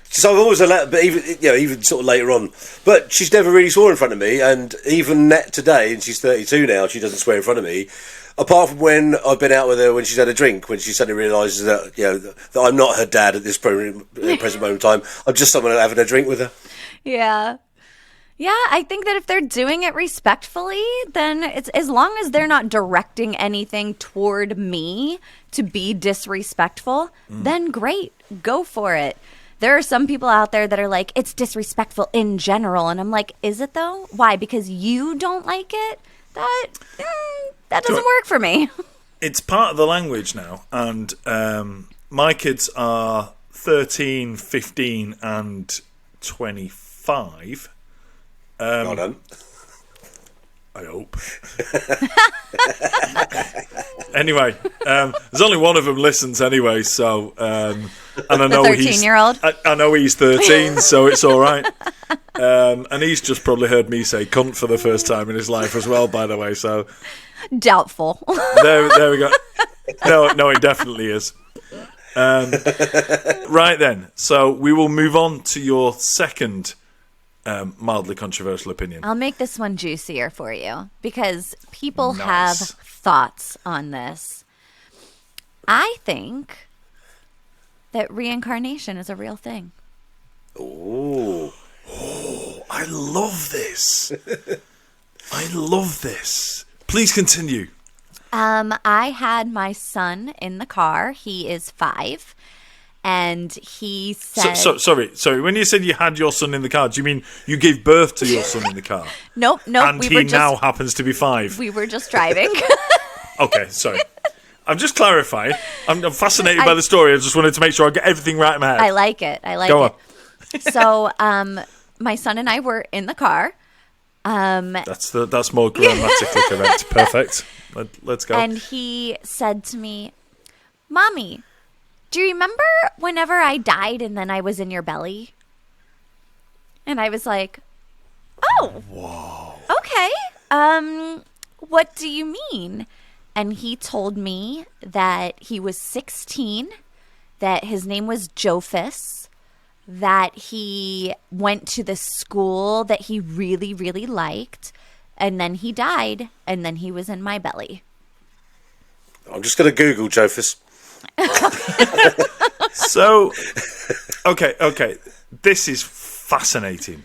S3: So I've always allowed, but even sort of later on. But she's never really swore in front of me, and even today, and she's 32 now, she doesn't swear in front of me. Apart from when I've been out with her when she's had a drink, when she suddenly realises that that I'm not her dad at this present moment in time. I'm just someone having a drink with her.
S1: Yeah. Yeah, I think that if they're doing it respectfully, then it's as long as they're not directing anything toward me to be disrespectful, then great, go for it. There are some people out there that are like, it's disrespectful in general, and I'm like, is it though? Why? Because you don't like it? That doesn't work for me.
S2: It's part of the language now, and my kids are 13, 15, and 25.
S3: Well done.
S2: I hope. Anyway, there's only one of them listens anyway, so and I know
S1: the 13-year-old.
S2: I know he's 13, so it's all right. And he's just probably heard me say cunt for the first time in his life as well, by the way. So
S1: doubtful.
S2: There we go. No, it definitely is. Right then, so we will move on to your second mildly controversial opinion.
S1: I'll make this one juicier for you because people have thoughts on this. I think that reincarnation is a real thing.
S3: Oh,
S2: I love this. I love this. Please continue.
S1: I had my son in the car. He is 5. And he said...
S2: Sorry. When you said you had your son in the car, do you mean you gave birth to your son in the car?
S1: Nope.
S2: And he now happens to be 5?
S1: We were just driving.
S2: Okay, sorry. I'm just clarifying. I'm fascinated by the story. I just wanted to make sure I get everything right in my head.
S1: I like it. Go on. So, my son and I were in the car.
S2: That's more grammatically correct. Perfect. Let's go.
S1: And he said to me, "Mommy, do you remember whenever I died and then I was in your belly?" And I was like, "Oh, whoa, okay. What do you mean?" And he told me that he was 16, that his name was Jophus, that he went to the school that he really, really liked, and then he died, and then he was in my belly.
S3: I'm just going to Google Jophus.
S2: So, okay. This is fascinating.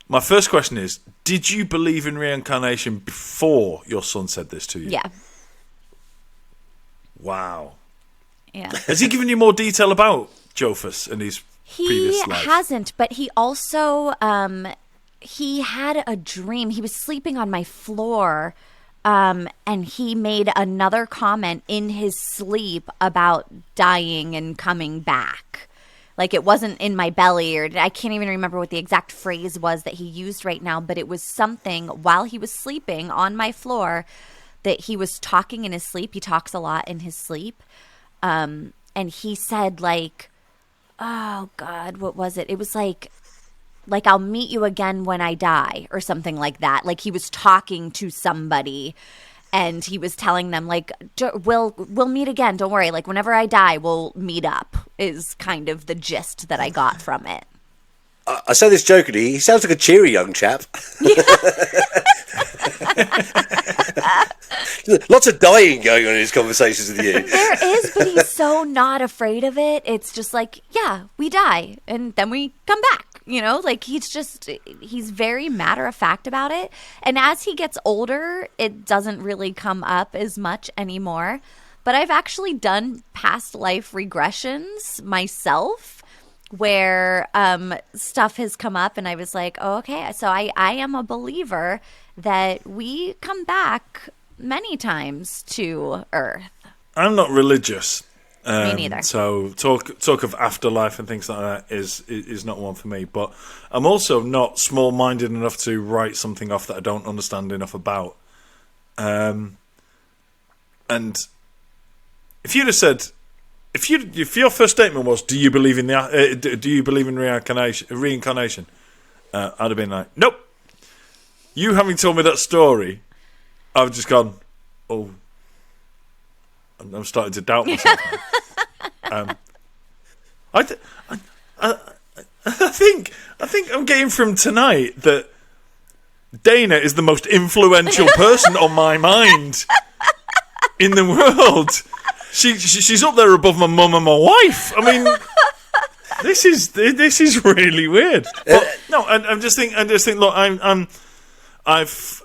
S2: My first question is, did you believe in reincarnation before your son said this to you?
S1: Yeah.
S2: Wow.
S1: Yeah.
S2: Has he given you more detail about Jophus and his previous
S1: He
S2: life?
S1: hasn't, but he also he had a dream. He was sleeping on my floor, and he made another comment in his sleep about dying and coming back. Like, it wasn't in my belly, or I can't even remember what the exact phrase was that he used right now, but it was something while he was sleeping on my floor that he was talking in his sleep. He talks a lot in his sleep. And he said, like, oh God, what was it? It was like I'll meet you again when I die, or something like that. Like, he was talking to somebody, and he was telling them, like, we'll meet again. Don't worry. Like, whenever I die, we'll meet up, is kind of the gist that I got from it.
S3: I say this jokingly. He sounds like a cheery young chap. Lots of dying going on in his conversations with you.
S1: There is, but he's so not afraid of it. It's just like, yeah, we die, and then we come back. You know, like, he's very matter of fact about it. And as he gets older, it doesn't really come up as much anymore. But I've actually done past life regressions myself, where stuff has come up, and I was like, oh, okay, so I am a believer that we come back many times to Earth.
S2: I'm not religious.
S1: Me neither.
S2: So talk of afterlife and things like that is not one for me. But I'm also not small-minded enough to write something off that I don't understand enough about. And if you'd have said, if your first statement was, do you believe in reincarnation? I'd have been like, nope. You having told me that story, I've just gone, oh, I'm starting to doubt myself now. I think I'm getting from tonight that Dayna is the most influential person on my mind in the world. She's up there above my mum and my wife. I mean, this is really weird. But no, I'm just think. Look, I've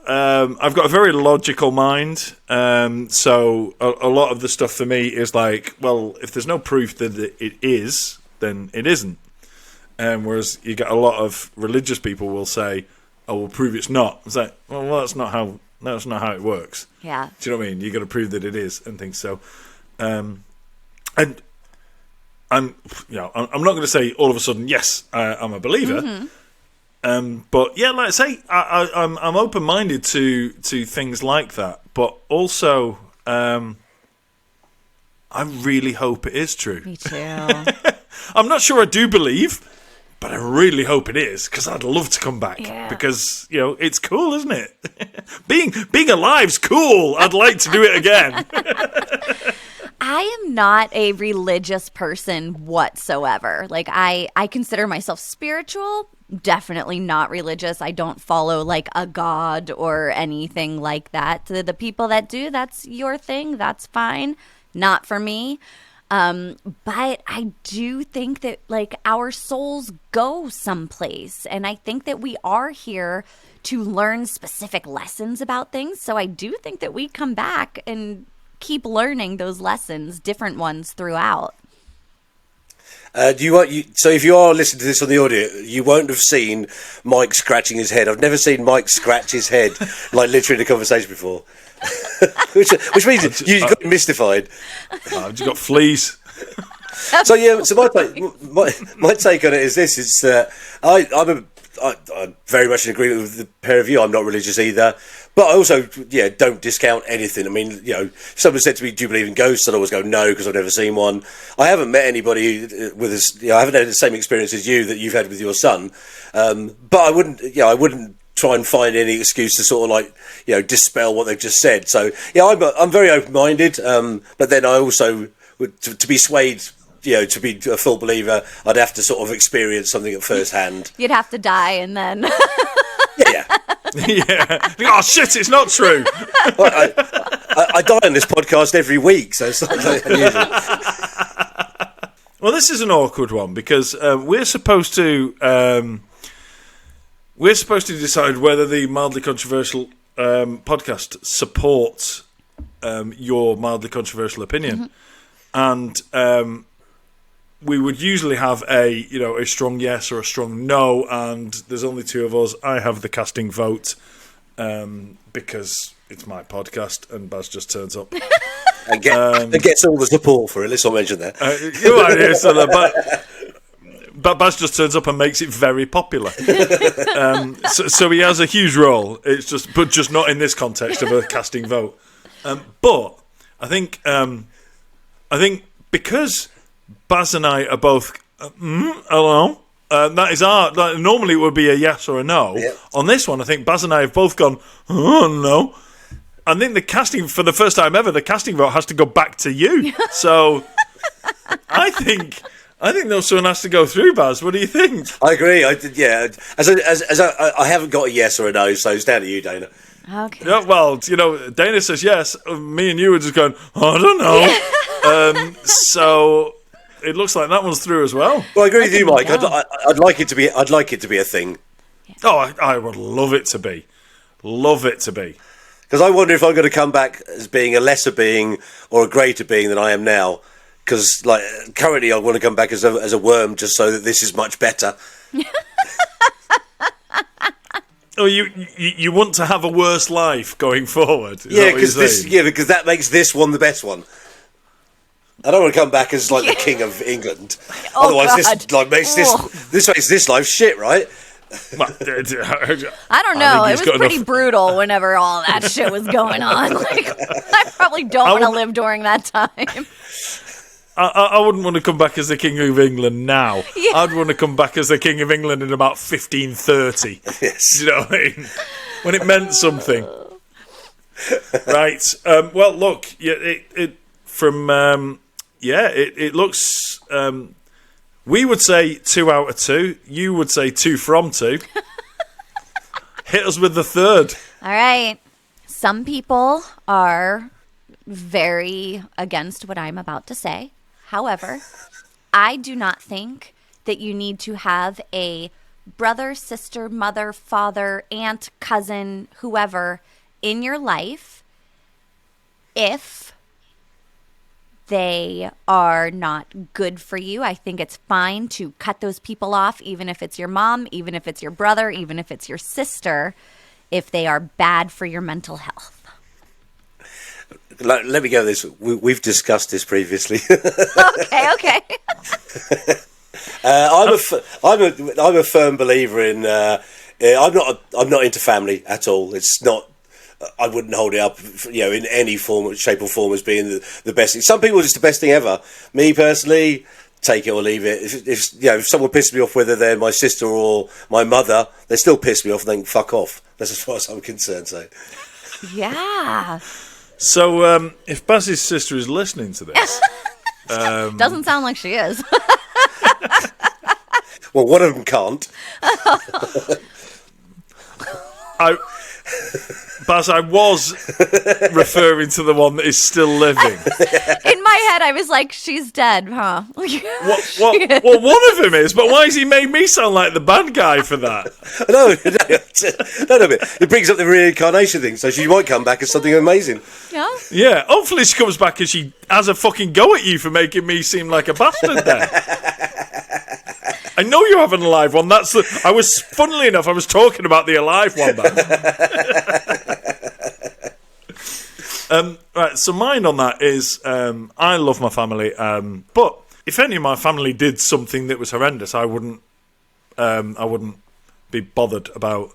S2: got a very logical mind, so a lot of the stuff for me is like, well, if there's no proof that it is, then it isn't. Whereas you get a lot of religious people will say, "Oh, we'll prove it's not." It's like, well, that's not how it works.
S1: Yeah.
S2: Do you know what I mean? You got to prove that it is and things. So, and I'm not going to say all of a sudden, yes, I'm a believer. Mm-hmm. But yeah, like I say, I'm open-minded to things like that. But also, I really hope it is true.
S1: Me too.
S2: I'm not sure I do believe, but I really hope it is, because I'd love to come back.
S1: Yeah.
S2: Because it's cool, isn't it? being alive's cool. I'd like to do it again.
S1: I am not a religious person whatsoever. Like, I consider myself spiritual. Definitely not religious. I don't follow like a god or anything like that. The people that do, that's your thing. That's fine. Not for me. But I do think that like our souls go someplace, and I think that we are here to learn specific lessons about things. So I do think that we come back and keep learning those lessons, different ones throughout.
S3: So if you are listening to this on the audio, you won't have seen Mike scratching his head. I've never seen Mike scratch his head like literally in a conversation before, which means you got mystified.
S2: I've just got fleas.
S3: So yeah, so my take on it is this: it's I'm very much in agreement with the pair of you. I'm not religious either, but I also don't discount anything. I mean, if someone said to me, "Do you believe in ghosts?" I'd always go, "No," because I've never seen one. I haven't met anybody with this. I haven't had the same experience as you that you've had with your son. But I wouldn't try and find any excuse to sort of like dispel what they've just said. So I'm very open-minded. But then I also to be swayed. To be a full believer, I'd have to sort of experience something at first hand.
S1: You'd have to die, and then
S3: yeah.
S2: Oh shit! It's not true.
S3: Well, I die on this podcast every week, so it's not unusual.
S2: Well, this is an awkward one because we're supposed to decide whether the mildly controversial podcast supports your mildly controversial opinion, and we would usually have a strong yes or a strong no, and there's only two of us. I have the casting vote because it's my podcast, and Baz just turns up.
S3: And gets all the support for it. Let's not mention that.
S2: But Baz just turns up and makes it very popular. So he has a huge role. But just not in this context of a casting vote. But I think because Baz and I are both hello. That is normally it would be a yes or a no.
S3: Yep.
S2: On this one, I think Baz and I have both gone no. I think the casting, for the first time ever, the casting vote has to go back to you. So I think those one has to go through, Baz. What do you think?
S3: I agree. I haven't got a yes or a no, so it's down to you, Dayna.
S1: Okay.
S2: Yeah, well, Dayna says yes. Me and you are just going, I don't know. So it looks like that one's through as well.
S3: Well, I agree with you, Mike. I'd like it to be a thing.
S2: Oh, I would love it to be. Love it to be.
S3: Because I wonder if I'm going to come back as being a lesser being or a greater being than I am now. Because, currently I want to come back as a worm just so that this is much better.
S2: Oh, you want to have a worse life going forward?
S3: Because that makes this one the best one. I don't want to come back as the king of England. Otherwise, this makes this life shit, right?
S1: I don't know. It was pretty brutal whenever all that shit was going on. I probably don't want to live during that time.
S2: I wouldn't want to come back as the King of England now. Yeah. I'd want to come back as the King of England in about 1530.
S3: Yes.
S2: Do you know what I mean? When it meant something. Right. Well, look. It looks. We would say 2 out of 2. You would say 2 from 2. Hit us with the third.
S1: All right. Some people are very against what I'm about to say. However, I do not think that you need to have a brother, sister, mother, father, aunt, cousin, whoever in your life if they are not good for you. I think it's fine to cut those people off, even if it's your mom, even if it's your brother, even if it's your sister, if they are bad for your mental health.
S3: Let me go with this. We've discussed this previously.
S1: Okay.
S3: I'm a firm believer in. I'm not into family at all. It's not. I wouldn't hold it up, in any form, shape, or form as being the best thing. Some people, it's the best thing ever. Me personally, take it or leave it. If someone pisses me off, whether they're my sister or my mother, they still piss me off. And they can fuck off. That's as far as I'm concerned. So.
S1: Yeah.
S2: So, if Baz's sister is listening to this,
S1: doesn't sound like she is.
S3: Well, one of them can't.
S2: Baz, I was referring to the one that is still living.
S1: In my head, I was like, she's dead, huh?
S2: Well, one of them is, but why has he made me sound like the bad guy for that?
S3: No, it brings up the reincarnation thing, so she might come back as something amazing.
S2: Yeah, hopefully she comes back and she has a fucking go at you for making me seem like a bastard then. I know you have an alive one. Funnily enough, I was talking about the alive one then. Right, so mine on that is I love my family, but if any of my family did something that was horrendous, I wouldn't be bothered about,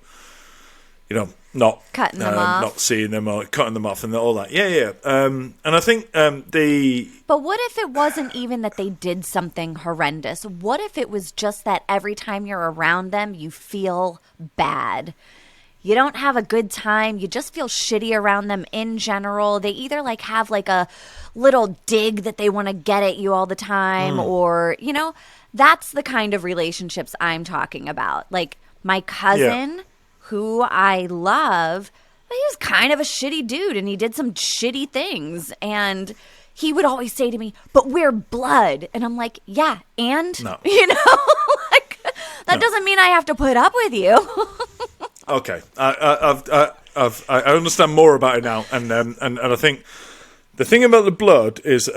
S2: not
S1: cutting them off,
S2: not seeing them or cutting them off and all that. Yeah. And I think
S1: But what if it wasn't even that they did something horrendous? What if it was just that every time you're around them, you feel bad? You don't have a good time. You just feel shitty around them in general. They either have a little dig that they want to get at you all the time or, that's the kind of relationships I'm talking about. Like my cousin who I love, he was kind of a shitty dude and he did some shitty things. And he would always say to me, but we're blood. And I'm like, yeah, and?
S2: No.
S1: That doesn't mean I have to put up with you.
S2: Okay, I understand more about it now, and I think The thing about the blood is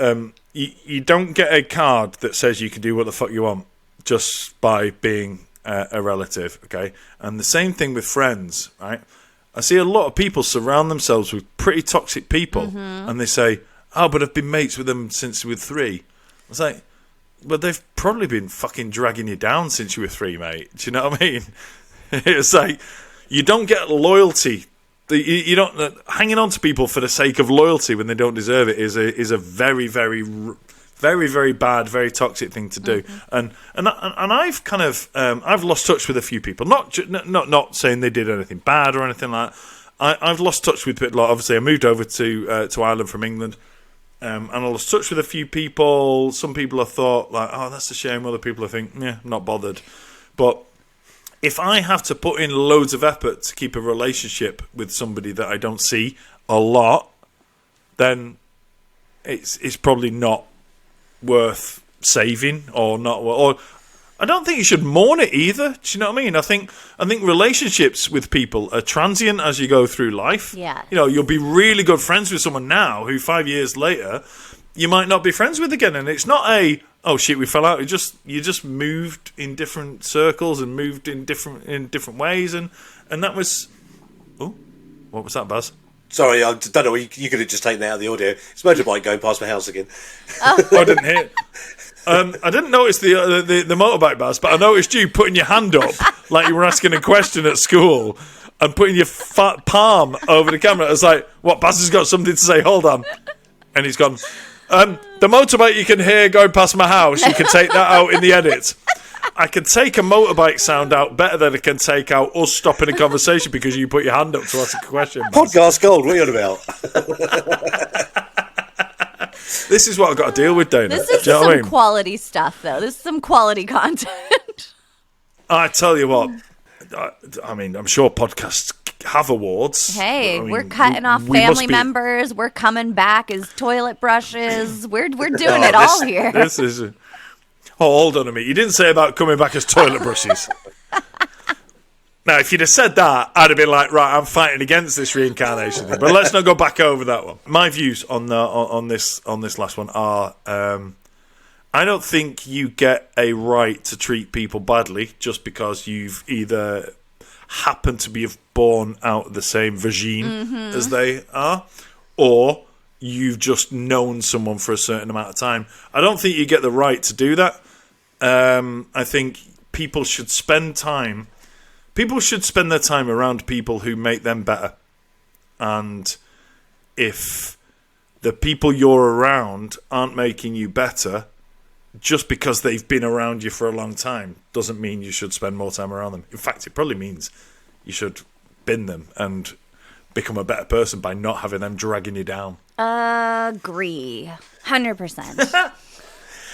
S2: you don't get a card that says you can do what the fuck you want just by being a relative, okay? And the same thing with friends, right? I see a lot of people surround themselves with pretty toxic people, and they say, oh, but I've been mates with them since we were 3. It's like, well, they've probably been fucking dragging you down since you were 3, mate. Do you know what I mean? It's like, you don't get loyalty. You don't hanging on to people for the sake of loyalty when they don't deserve it is a very, very, very, very bad, very toxic thing to do. And I've kind of I've lost touch with a few people. Not saying they did anything bad or anything like that. I've lost touch with people. Obviously, I moved over to Ireland from England, and I lost touch with a few people. Some people I thought like, oh, that's a shame. Other people I think, yeah, not bothered. But if I have to put in loads of effort to keep a relationship with somebody that I don't see a lot, then it's probably not worth saving or not. Or I don't think you should mourn it either. Do you know what I mean? I think relationships with people are transient as you go through life.
S1: Yeah.
S2: You know, you'll be really good friends with someone now who 5 years later you might not be friends with again, and it's not a oh shit we fell out. You just moved in different circles and moved in different ways, and that was what was that, Baz?
S3: Sorry, I don't know. You could have just taken that out of the audio. It's a motorbike going past my house again.
S2: Oh, I didn't hear it. I didn't notice the motorbike, Baz, but I noticed you putting your hand up like you were asking a question at school and putting your fat palm over the camera. I was like, what, Baz has got something to say, hold on. And he's gone, the motorbike you can hear going past my house, you can take that out in the edit. I can take a motorbike sound out better than I can take out us stopping a conversation because you put your hand up to ask a question.
S3: Podcast gold, what are you on about?
S2: This is what I've got to deal with, Dayna.
S1: This is some quality stuff, though. This is some quality content.
S2: I tell you what, I mean, I'm sure podcasts have awards.
S1: Hey,
S2: I mean,
S1: we're cutting off family members. We're coming back as toilet brushes. We're doing it all here.
S2: This is... Oh, hold on a minute. You didn't say about coming back as toilet brushes. Now, if you'd have said that, I'd have been like, right, I'm fighting against this reincarnation thing. But let's not go back over that one. My views on this last one are, I don't think you get a right to treat people badly just because you've either happened to be born out of the same vagine as they are, or you've just known someone for a certain amount of time. I don't think you get the right to do that. I think people should spend time. People should spend their time around people who make them better. And if the people you're around aren't making you better, just because they've been around you for a long time, doesn't mean you should spend more time around them. In fact, it probably means you should bin them and become a better person by not having them dragging you down.
S1: Agree. 100%.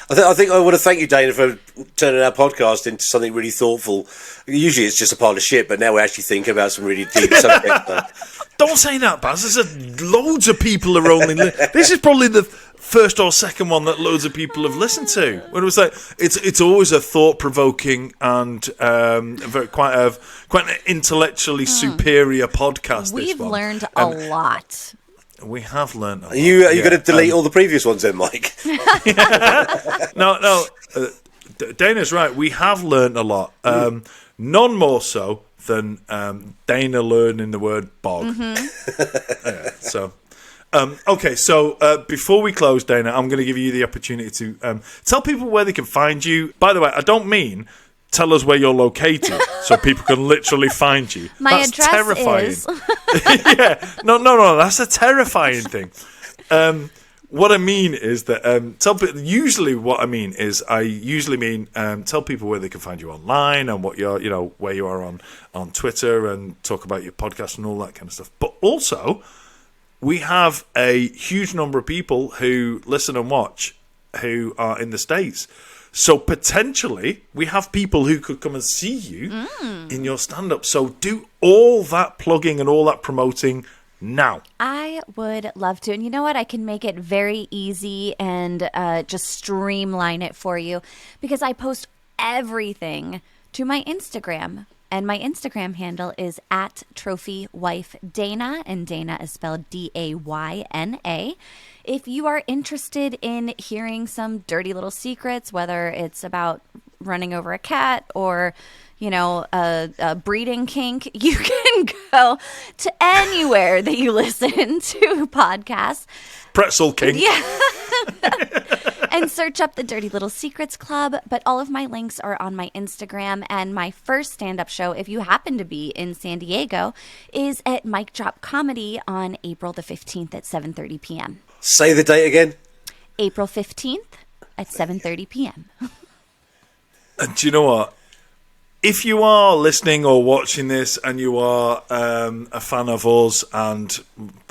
S3: I think I want to thank you, Dayna, for turning our podcast into something really thoughtful. Usually it's just a pile of shit, but now we're actually thinking about some really deep subjects.
S2: Don't say that, Baz. There's loads of people are only... This is probably the first or second one that loads of people have listened to. When it was like, it's always a thought-provoking and quite an intellectually superior podcast.
S1: We've learned a lot.
S2: We have learned a lot.
S3: Are you going to delete all the previous ones then, Mike?
S2: No. Dayna's right. We have learned a lot. None more so than Dayna learning the word bog. Okay, so before we close, Dayna, I'm going to give you the opportunity to tell people where they can find you. By the way, I don't mean tell us where you're located so people can literally find you.
S1: That's address
S2: terrifying.
S1: Is...
S2: Yeah, no, that's a terrifying thing. What I mean is that usually what I mean is tell people where they can find you online and what you're, where you are on Twitter and talk about your podcast and all that kind of stuff. But also, we have a huge number of people who listen and watch who are in the States. So potentially, we have people who could come and see you in your stand-up. So do all that plugging and all that promoting now.
S1: I would love to. And you know what? I can make it very easy and just streamline it for you because I post everything to my Instagram. And my Instagram handle is at TrophyWifeDayna, and Dayna is spelled Dayna. If you are interested in hearing some dirty little secrets, whether it's about running over a cat or, you know, a breeding kink, you can go to anywhere that you listen to podcasts.
S2: Pretzel kink.
S1: Yeah. And search up the Dirty Little Secrets Club. But all of my links are on my Instagram. And my first stand-up show, if you happen to be in San Diego, is at Mic Drop Comedy on April the 15th at 7:30 p.m.
S3: Say the date again.
S1: April 15th at 7:30 p.m.
S2: And do you know what? If you are listening or watching this and you are a fan of us, and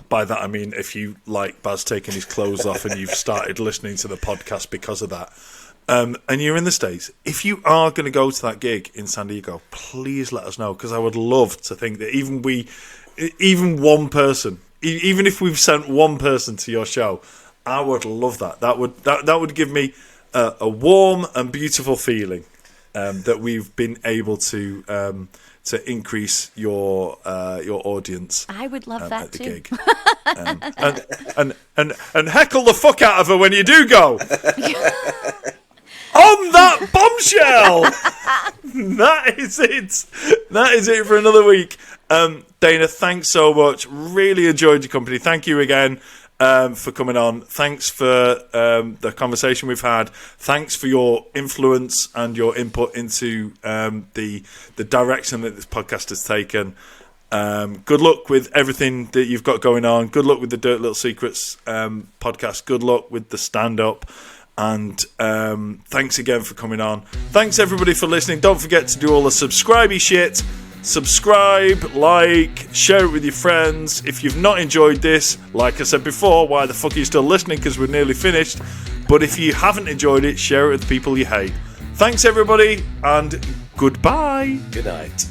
S2: by that I mean if you like Baz taking his clothes off and you've started listening to the podcast because of that, and you're in the States, if you are going to go to that gig in San Diego, please let us know, because I would love to think that even one person, even if we've sent one person to your show, I would love that. That would give me a warm and beautiful feeling. That we've been able to increase your audience.
S1: I would love that
S2: at the
S1: too.
S2: Gig. And heckle the fuck out of her when you do go. On that bombshell. That is it. That is it for another week. Dayna, thanks so much. Really enjoyed your company. Thank you again. For coming on. Thanks for the conversation we've had. Thanks for your influence and your input into the direction that this podcast has taken. Good luck with everything that you've got going on. Good luck with the Dirt Little Secrets podcast. Good luck with the stand-up. And thanks again for coming on. Thanks everybody for listening. Don't forget to do all the subscribey shit. Subscribe, like, share it with your friends. If you've not enjoyed this, like I said before, why the fuck are you still listening? Because we're nearly finished. But if you haven't enjoyed it, share it with the people you hate. Thanks everybody, and goodbye.
S3: Good night.